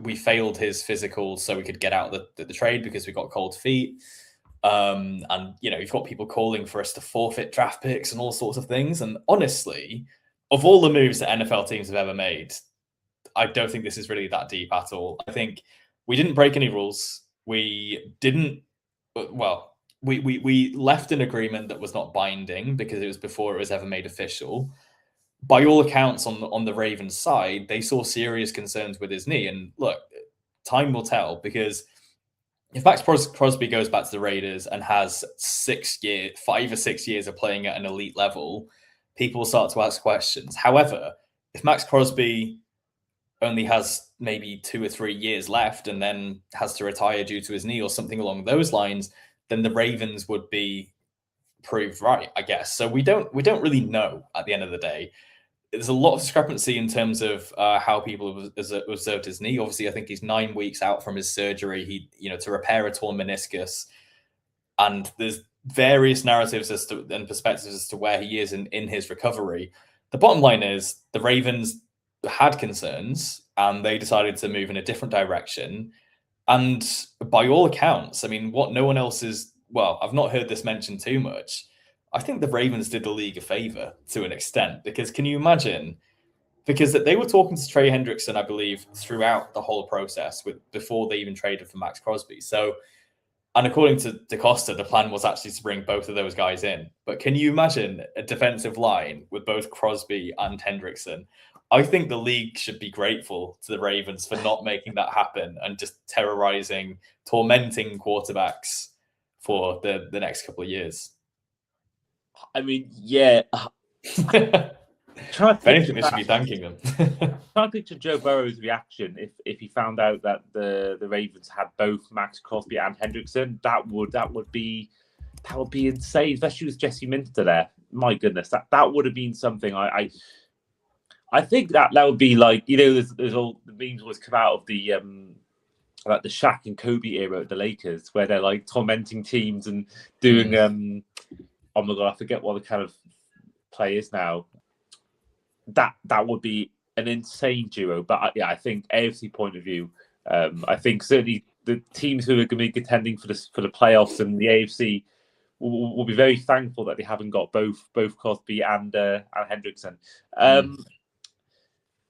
Speaker 3: we failed his physical so we could get out the trade because we got cold feet. And you've got people calling for us to forfeit draft picks and all sorts of things. And honestly, of all the moves that NFL teams have ever made, I don't think this is really that deep at all. I think we didn't break any rules. We didn't. Well, we left an agreement that was not binding because it was before it was ever made official. By all accounts, on the Ravens side, they saw serious concerns with his knee. And look, time will tell, because if Maxx Crosby goes back to the Raiders and has 5 or 6 years of playing at an elite level, people will start to ask questions. However, if Maxx Crosby only has maybe 2 or 3 years left and then has to retire due to his knee or something along those lines, then the Ravens would be proved right, I guess. So we don't really know at the end of the day. There's a lot of discrepancy in terms of how people have observed his knee. Obviously, I think he's 9 weeks out from his surgery. To repair a torn meniscus, and there's various narratives and perspectives as to where he is in his recovery. The bottom line is the Ravens had concerns and they decided to move in a different direction. And by all accounts, I mean, what no one else is. Well, I've not heard this mentioned too much. I think the Ravens did the league a favor to an extent, because can you imagine? Because they were talking to Trey Hendrickson, I believe, throughout the whole process before they even traded for Maxx Crosby. So, and according to DaCosta, the plan was actually to bring both of those guys in. But can you imagine a defensive line with both Crosby and Hendrickson? I think the league should be grateful to the Ravens for not making that happen and just tormenting quarterbacks for the next couple of years.
Speaker 1: I mean, yeah.
Speaker 3: If anything, they should be thanking them.
Speaker 1: Trying to picture Joe Burrow's reaction if he found out that the Ravens had both Maxx Crosby and Hendrickson. That would be insane, especially with Jesse Minter there. My goodness, that would have been something. I think that would be like, there's all the memes always come out of the like the Shaq and Kobe era at the Lakers, where they're like tormenting teams and doing oh my God, I forget what the kind of play is now. That would be an insane duo. But I think AFC point of view, I think certainly the teams who are going to be contending for the playoffs and the AFC will be very thankful that they haven't got both Crosby and Hendrickson.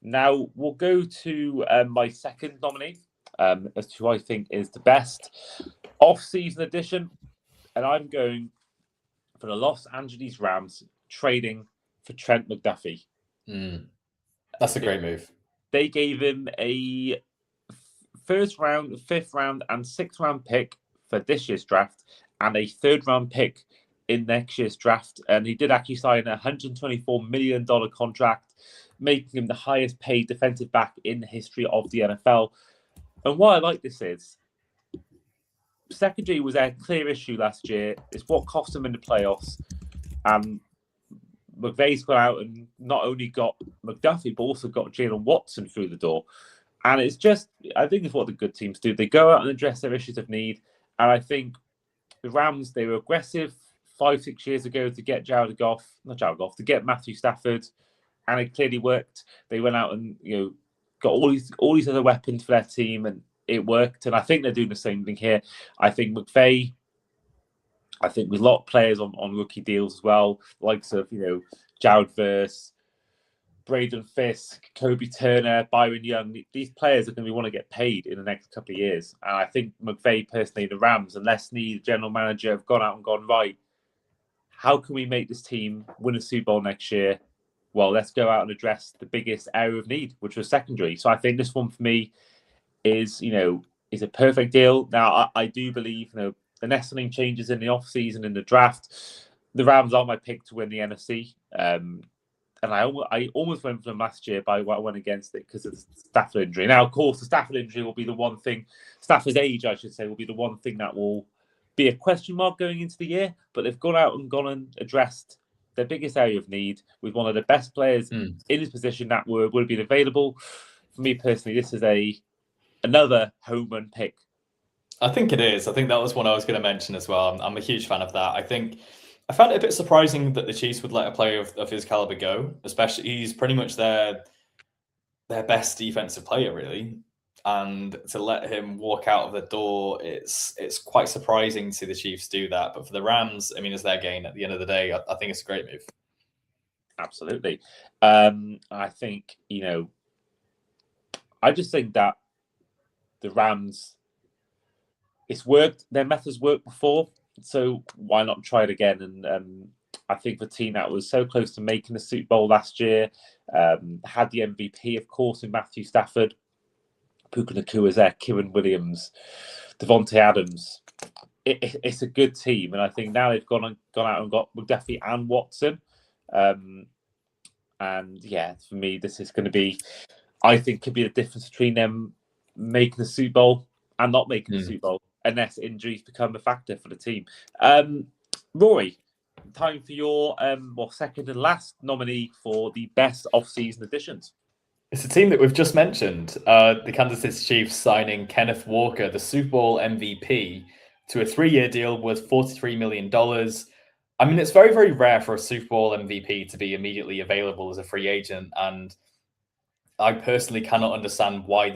Speaker 1: Now we'll go to my second nominee. as to who I think is the best off-season addition. And I'm going for the Los Angeles Rams trading for Trent McDuffie.
Speaker 3: That's a great move.
Speaker 1: They gave him a first round, fifth round, and sixth round pick for this year's draft, and a third round pick in next year's draft. And he did actually sign a $124 million contract, making him the highest paid defensive back in the history of the NFL. And why I like this is secondary was a clear issue last year. It's what cost them in the playoffs. And McVay's gone out and not only got McDuffie, but also got Jalen Watson through the door. And it's just, I think it's what the good teams do. They go out and address their issues of need. And I think the Rams, they were aggressive 5-6 years ago to get to get Matthew Stafford. And it clearly worked. They went out and, got all these other weapons for their team, and it worked. And I think they're doing the same thing here. I think McVay, with a lot of players on rookie deals as well, likes of, Jared Verse, Braden Fisk, Kobe Turner, Byron Young. These players are going to want to get paid in the next couple of years. And I think McVay, personally, the Rams, and Les Snead, general manager, have gone out and gone, right, how can we make this team win a Super Bowl next year? Well, let's go out and address the biggest area of need, which was secondary. So I think this one for me is a perfect deal. Now, I do believe, the nestling changes in the offseason, in the draft. The Rams are my pick to win the NFC. And I almost went for them last year, but I went against it because of the Stafford injury. Now, of course, the Stafford injury will be the one thing, Stafford's age, I should say, will be the one thing that will be a question mark going into the year. But they've gone out and addressed their biggest area of need with one of the best players in his position that would have been available. For me personally, this is another home run pick.
Speaker 3: I think it is. I think that was one I was going to mention as well. I'm a huge fan of that. I found it a bit surprising that the Chiefs would let a player of his caliber go, especially he's pretty much their best defensive player, really. And to let him walk out of the door, it's quite surprising to see the Chiefs do that. But for the Rams, it's their gain at the end of the day. I think it's a great move.
Speaker 1: Absolutely. I think, I just think that the Rams, it's worked. Their methods worked before, so why not try it again? And I think the team that was so close to making the Super Bowl last year had the MVP, of course, in Matthew Stafford. Puka Nacua is there, Kieran Williams, Devontae Adams. It's a good team, and I think now they've gone out and got McDuffie and Watson. And yeah, for me, this is going to be, I think, could be the difference between them making the Super Bowl and not making the Super Bowl, unless injuries become a factor for the team. Rory, time for your second and last nominee for the best off-season additions.
Speaker 3: It's a team that we've just mentioned, the Kansas City Chiefs signing Kenneth Walker, the Super Bowl MVP, to a 3-year deal worth $43 million. It's very, very rare for a Super Bowl MVP to be immediately available as a free agent. And I personally cannot understand why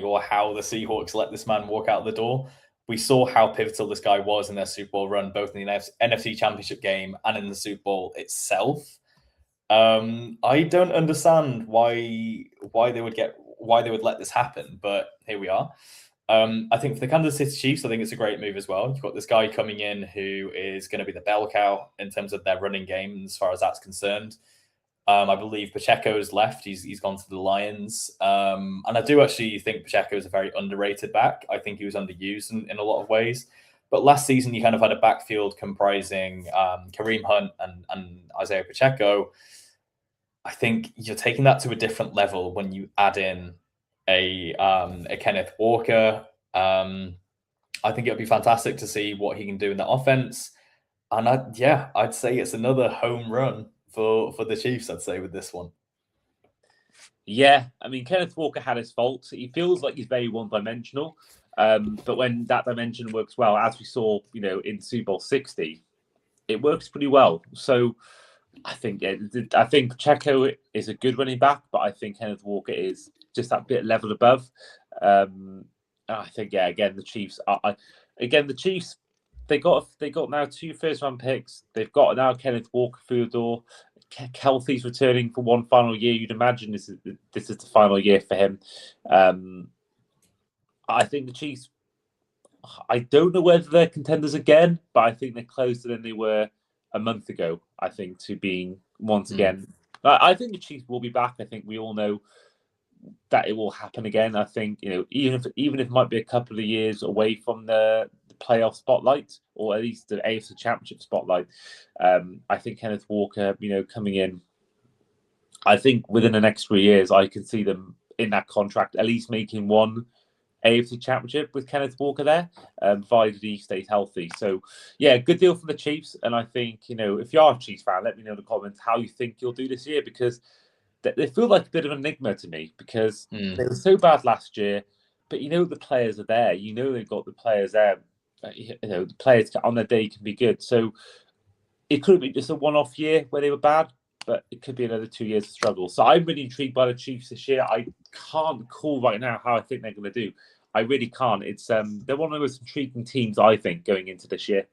Speaker 3: or how the Seahawks let this man walk out the door. We saw how pivotal this guy was in their Super Bowl run, both in the NFC Championship game and in the Super Bowl itself. I don't understand why they would let this happen, but here we are. I think for the Kansas City Chiefs, I think it's a great move as well. You've got this guy coming in who is going to be the bell cow in terms of their running game, as far as that's concerned. I believe Pacheco's left. He's gone to the Lions. And I do actually think Pacheco is a very underrated back. I think he was underused in a lot of ways. But last season, you kind of had a backfield comprising Kareem Hunt and Isaiah Pacheco. I think you're taking that to a different level when you add in a Kenneth Walker. I think it would be fantastic to see what he can do in the offense. And I'd say it's another home run for the Chiefs, I'd say, with this one.
Speaker 1: Yeah, Kenneth Walker had his faults. He feels like he's very one-dimensional. But when that dimension works well, as we saw, in Super Bowl 60, it works pretty well. So I think Pacheco is a good running back, but I think Kenneth Walker is just that bit level above. I think again the Chiefs they got now 2 first-round picks. They've got now Kenneth Walker through the door. Kelce's returning for one final year. You'd imagine this is the final year for him. I think the Chiefs, I don't know whether they're contenders again, but I think they're closer than they were a month ago, I think, to being once again. I think the Chiefs will be back. I think we all know that it will happen again. I think, even if it might be a couple of years away from the playoff spotlight, or at least the AFC Championship spotlight, I think Kenneth Walker, coming in, I think within the next 3 years, I can see them in that contract, at least making one AFC Championship with Kenneth Walker there, provided he stays healthy. So, yeah, good deal for the Chiefs. And I think, if you are a Chiefs fan, let me know in the comments how you think you'll do this year, because they feel like a bit of an enigma to me, because they were so bad last year, but the players are there. They've got the players there. The players on their day can be good. So it could be just a one-off year where they were bad, but it could be another 2 years of struggle. So I'm really intrigued by the Chiefs this year. I can't call right now how I think they're going to do. I really can't. It's they're one of the most intriguing teams, I think, going into this year.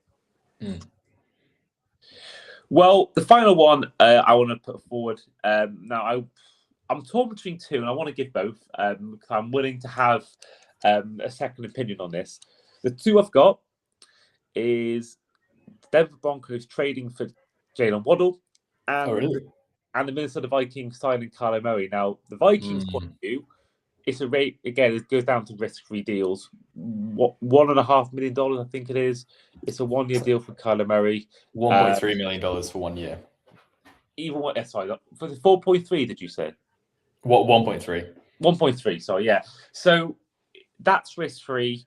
Speaker 1: Well, the final one I want to put forward. Now, I'm torn between two, and I want to give both. I'm willing to have a second opinion on this. The two I've got is Denver Broncos trading for Jalen Waddle, and the Minnesota Vikings signing Kyler Murray. Now, the Vikings' point of view, it's a rate, again, it goes down to risk-free deals. $1.5 million, I think it is. It's a 1 year deal for Kyler Murray.
Speaker 3: $1.3 million for 1 year.
Speaker 1: Sorry, for the 4.3, did you say?
Speaker 3: What, 1.3?
Speaker 1: 1.3, sorry, yeah. So that's risk-free.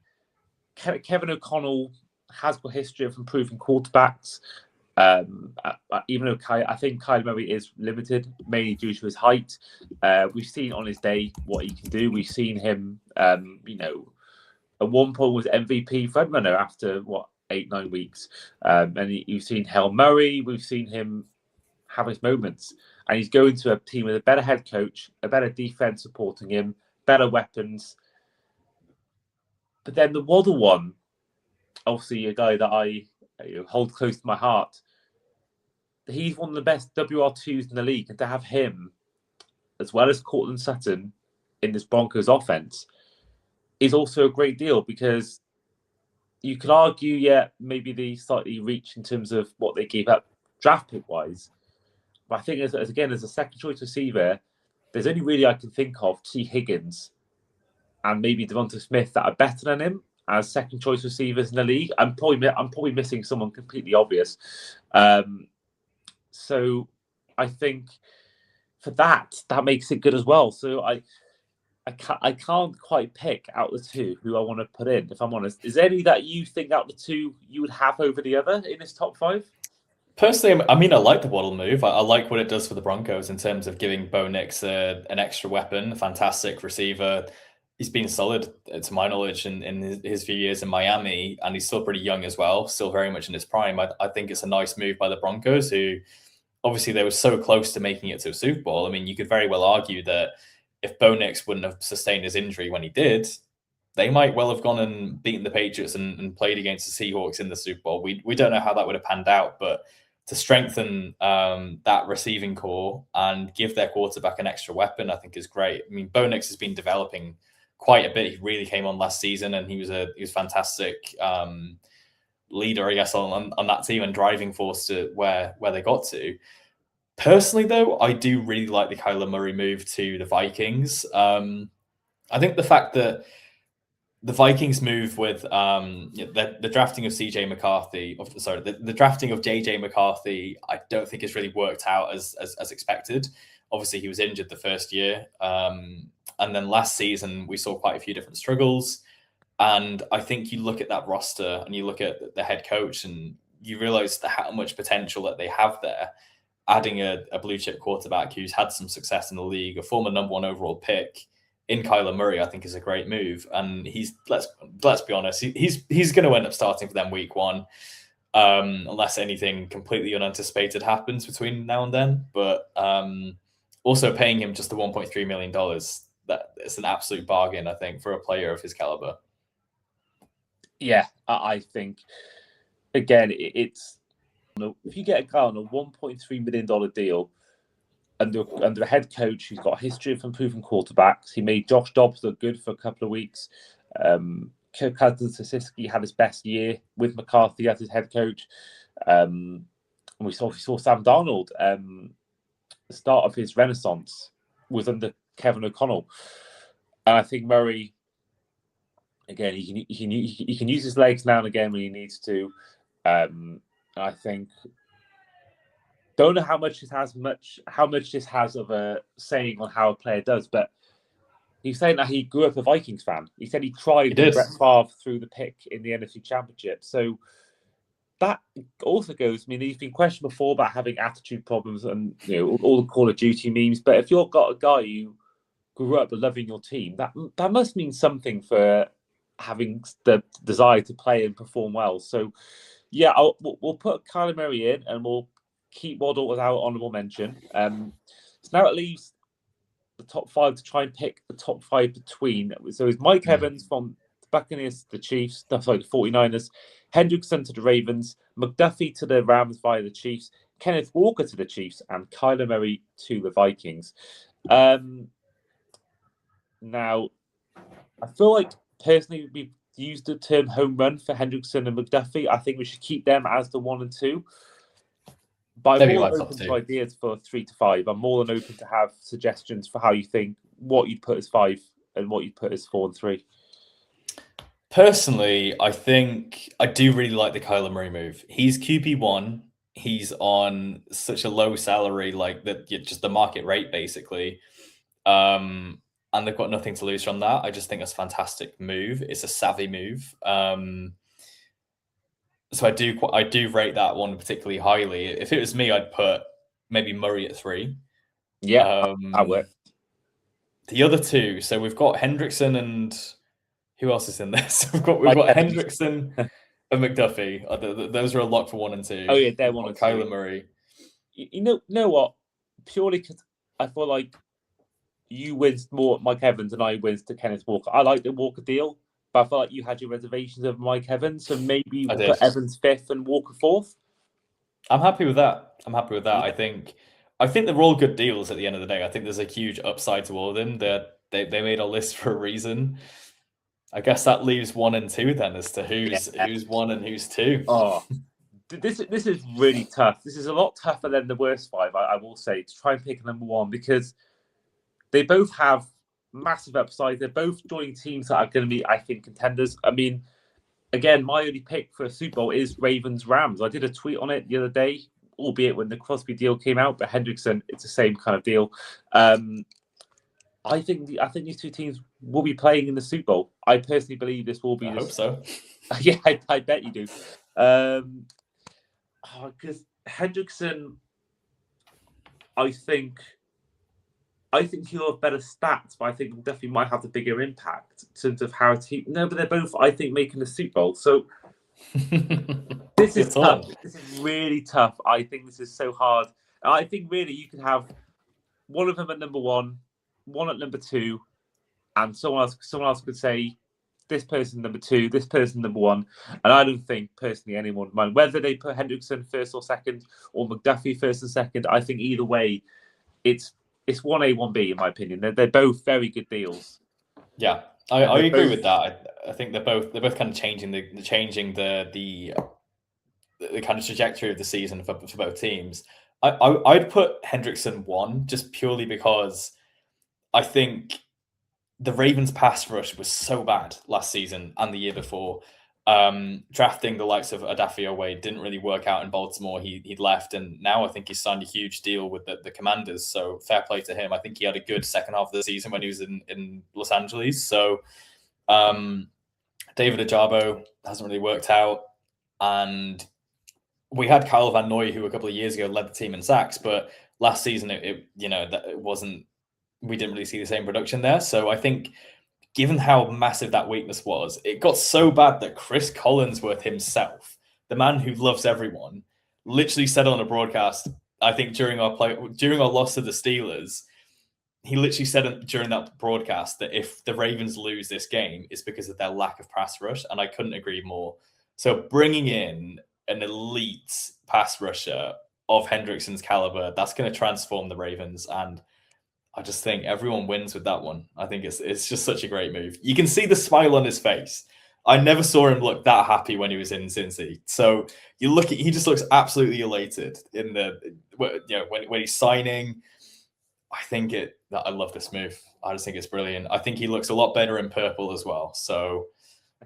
Speaker 1: Kevin O'Connell has got history of improving quarterbacks. Even though I think Kyler Murray is limited, mainly due to his height. We've seen on his day what he can do. We've seen him, at one point was MVP frontrunner after 8-9 weeks. And you've seen Hail Murray. We've seen him have his moments, and he's going to a team with a better head coach, a better defense supporting him, better weapons. But then the Waddle one, obviously a guy that I hold close to my heart. He's one of the best WR2s in the league, and to have him, as well as Courtland Sutton, in this Broncos offense is also a great deal, because you could argue, maybe they slightly reach in terms of what they gave up draft pick wise. But I think, as a second choice receiver, there's only really I can think of T. Higgins and maybe Devonta Smith that are better than him as second choice receivers in the league. I'm probably missing someone completely obvious. So I think for that makes it good as well. So I can't quite pick out the two who I want to put in, if I'm honest. Is there any that you think out the two you would have over the other in this top five?
Speaker 3: Personally, I mean, I like the Waddle move. I like what it does for the Broncos in terms of giving Bo Nix an extra weapon, a fantastic receiver. He's been solid, to my knowledge, in his few years in Miami, and he's still pretty young as well, still very much in his prime. I think it's a nice move by the Broncos, who obviously they were so close to making it to a Super Bowl. I mean, you could very well argue that if Bo Nix wouldn't have sustained his injury when he did, they might well have gone and beaten the Patriots and played against the Seahawks in the Super Bowl. We don't know how that would have panned out, but to strengthen that receiving core and give their quarterback an extra weapon, I think is great. I mean, Bo Nix has been developing quite a bit. He really came on last season, and he was fantastic leader, I guess, on that team and driving force to where they got to. Personally, though, I do really like the Kyler Murray move to the Vikings. I think the fact that the Vikings move with the drafting of CJ McCarthy, the drafting of JJ McCarthy, I don't think it's really worked out as expected. Obviously, he was injured the first year. And then last season, we saw quite a few different struggles. And I think you look at that roster and you look at the head coach and you realize how much potential that they have there. Adding a blue chip quarterback who's had some success in the league, a former number 1 overall pick in Kyler Murray, I think is a great move. And he's, let's be honest, he's going to end up starting for them week 1, unless anything completely unanticipated happens between now and then. But also paying him just the $1.3 million, that it's an absolute bargain, I think, for a player of his caliber. Yeah,
Speaker 1: I think, again, it's, if you get a guy on a $1.3 million deal under a head coach who's got a history of improving quarterbacks, he made Josh Dobbs look good for a couple of weeks. Kirk Cousins-Sisky had his best year with McCarthy as his head coach. And we saw Sam Darnold. The start of his renaissance was under Kevin O'Connell. And I think Murray, again, he can use his legs now and again when he needs to. I think, don't know how much this has of a saying on how a player does, but he's saying that he grew up a Vikings fan. He said he cried when Brett Favre threw the pick in the NFC Championship. So that also goes, I mean, he's been questioned before about having attitude problems and, you know, all the Call of Duty memes. But if you've got a guy who grew up loving your team, that must mean something for having the desire to play and perform well. So, yeah, we'll put Kyler Murray in and we'll keep Waddle as our honourable mention. So now it leaves the top 5 to try and pick the top 5 between. So it's Mike Evans from the Buccaneers to the Chiefs, the 49ers, Hendrickson to the Ravens, McDuffie to the Rams via the Chiefs, Kenneth Walker to the Chiefs, and Kyler Murray to the Vikings. Now, I feel like personally we've used the term home run for Hendrickson and McDuffie. I think we should keep them as the 1 and 2. But I'm more open to ideas for 3 to 5. I'm more than open to have suggestions for how you think, what you'd put as 5 and what you'd put as 4 and 3.
Speaker 3: Personally, I think I do really like the Kyler Murray move. He's QB1. He's on such a low salary, like that, just the market rate, basically. And they've got nothing to lose from that. I just think it's a fantastic move. It's a savvy move. So I do rate that one particularly highly. If it was me, I'd put maybe Murray at 3.
Speaker 1: Yeah, that works.
Speaker 3: The other 2, so we've got Hendrickson and who else is in this? we've got Hendrickson and McDuffie. Those are a lock for 1 and 2.
Speaker 1: Oh yeah, they're 1 and 2.
Speaker 3: Kyler Murray.
Speaker 1: You know what? Purely because I feel like you winced more at Mike Evans and I winced to Kenneth Walker. I like the Walker deal, but I felt like you had your reservations of Mike Evans, so maybe we'll put Evans 5th and Walker 4th.
Speaker 3: I'm happy with that. Yeah. I think they're all good deals at the end of the day. I think there's a huge upside to all of them. They made a list for a reason. I guess that leaves 1 and 2 then as to who's 1 and who's 2.
Speaker 1: Oh, this is really tough. This is a lot tougher than the worst 5, I will say, to try and pick a number 1, because they both have massive upside. They're both joining teams that are going to be, I think, contenders. I mean, again, my only pick for a Super Bowl is Ravens-Rams. I did a tweet on it the other day, albeit when the Crosby deal came out, but Hendrickson, it's the same kind of deal. I think these 2 teams will be playing in the Super Bowl. I personally believe this will be.
Speaker 3: I hope so.
Speaker 1: Yeah, I bet you do. Because Hendrickson, I think he'll have better stats, but I think definitely might have the bigger impact in terms of how team. No, but they're both, I think, making the Super Bowl. So this is tough. This is really tough. I think this is so hard. I think really you could have one of them at number 1, one at number 2, and someone else could say this person number 2, this person number 1, and I don't think personally anyone would mind whether they put Hendrickson 1st or 2nd or McDuffie 1st and 2nd. I think either way, it's 1A, 1B in my opinion. They're both very good deals.
Speaker 3: Yeah, I agree with that. I think they're both kind of changing the kind of trajectory of the season for both teams. I'd put Hendrickson 1 just purely because I think the Ravens' pass rush was so bad last season and the year before. Drafting the likes of Adafio Wade didn't really work out in Baltimore. He'd left, and now I think he's signed a huge deal with the Commanders. So fair play to him. I think he had a good second half of the season when he was in Los Angeles. So David Ajabo hasn't really worked out, and we had Kyle Van Noy, who a couple of years ago led the team in sacks, but last season it wasn't. We didn't really see the same production there. So I think, given how massive that weakness was, it got so bad that Chris Collinsworth himself, the man who loves everyone, literally said on a broadcast, I think during our loss to the Steelers, he literally said during that broadcast that if the Ravens lose this game, it's because of their lack of pass rush, and I couldn't agree more. So bringing in an elite pass rusher of Hendrickson's caliber, that's going to transform the Ravens, and I just think everyone wins with that one. I think it's just such a great move. You can see the smile on his face. I never saw him look that happy when he was in Cincy. So you look at, he just looks absolutely elated in when he's signing. I love this move. I just think it's brilliant. I think he looks a lot better in purple as well. So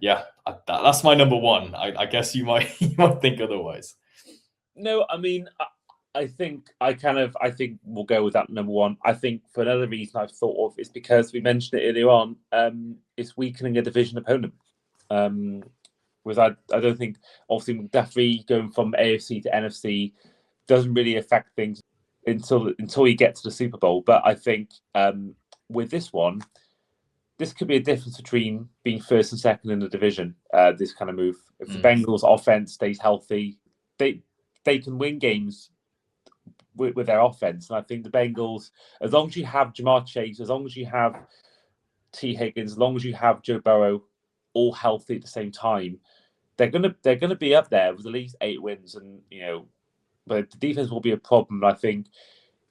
Speaker 3: yeah, that's my number one. I guess you might think otherwise.
Speaker 1: No, I mean, I think we'll go with that number one. I think for another reason I've thought of is because we mentioned it earlier on. It's weakening a division opponent. I don't think obviously McDuffie going from AFC to NFC doesn't really affect things until you get to the Super Bowl. But I think with this one, this could be a difference between being first and second in the division. This kind of move, if the Bengals' offense stays healthy, they can win games with their offense. And I think the Bengals, as long as you have Jamar Chase, as long as you have T. Higgins, as long as you have Joe Burrow, all healthy at the same time, they're gonna be up there with at least 8 wins. And but the defense will be a problem. I think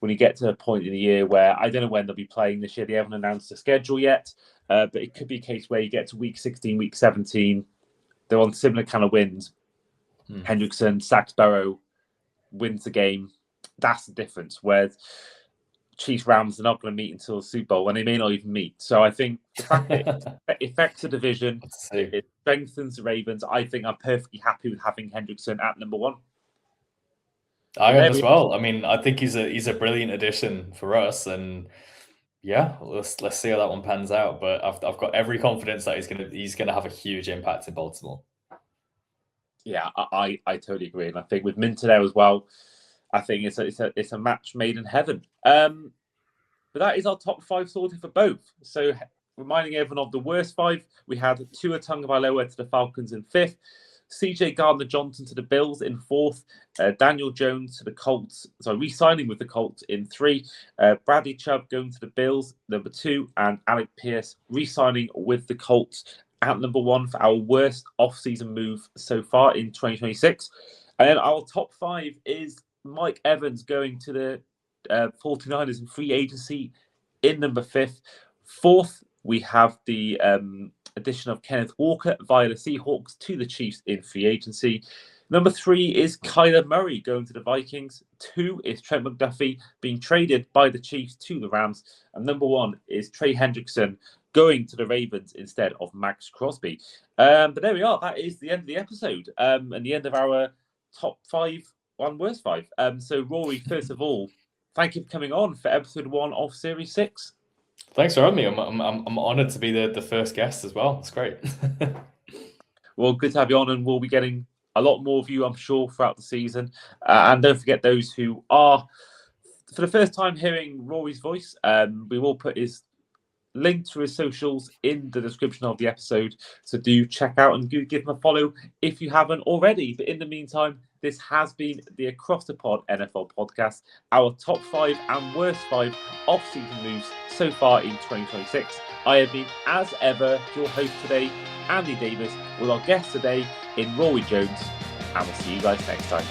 Speaker 1: when you get to a point in the year where I don't know when they'll be playing this year, they haven't announced the schedule yet, but it could be a case where you get to week 16, week 17, they're on similar kind of wins. Hendrickson sacks Burrow, wins the game. That's the difference. Where Chiefs Rams are not going to meet until the Super Bowl, and they may not even meet. So I think the fact that it affects the division, it strengthens the Ravens. I think I'm perfectly happy with having Hendrickson at number one.
Speaker 3: I am as well. I mean, I think he's a brilliant addition for us, and yeah, let's see how that one pans out. But I've got every confidence that he's gonna have a huge impact in Baltimore.
Speaker 1: Yeah, I totally agree, and I think with Minter there as well, I think it's a match made in heaven. But that is our top 5 sorted for both. So reminding everyone of the worst 5, we had Tua Tagovailoa to the Falcons in 5th, CJ Gardner-Johnson to the Bills in 4th, Daniel Jones to the Colts, re-signing with the Colts in 3, Bradley Chubb going to the Bills, number 2, and Alec Pierce re-signing with the Colts at number 1 for our worst off-season move so far in 2026. And then our top 5 is Mike Evans going to the 49ers in free agency in number 5th. 4th, we have the addition of Kenneth Walker via the Seahawks to the Chiefs in free agency. Number 3 is Kyler Murray going to the Vikings. 2 is Trent McDuffie being traded by the Chiefs to the Rams. And number 1 is Trey Hendrickson going to the Ravens instead of Maxx Crosby. But there we are. That is the end of the episode and the end of our top 5 and worst 5. So Rory, first of all, thank you for coming on for episode 1 of Series 6.
Speaker 3: Thanks for having me. I'm honoured to be the first guest as well. It's great.
Speaker 1: Well, good to have you on, and we'll be getting a lot more of you, I'm sure, throughout the season. And don't forget those who are, for the first time, hearing Rory's voice, we will put his link to his socials in the description of the episode. So do check out and give him a follow if you haven't already. But in the meantime, this has been the Across the Pod NFL podcast, our top 5 and worst 5 off-season moves so far in 2026. I have been, as ever, your host today, Andy Davis, with our guest today in Rory Jones. And we'll see you guys next time.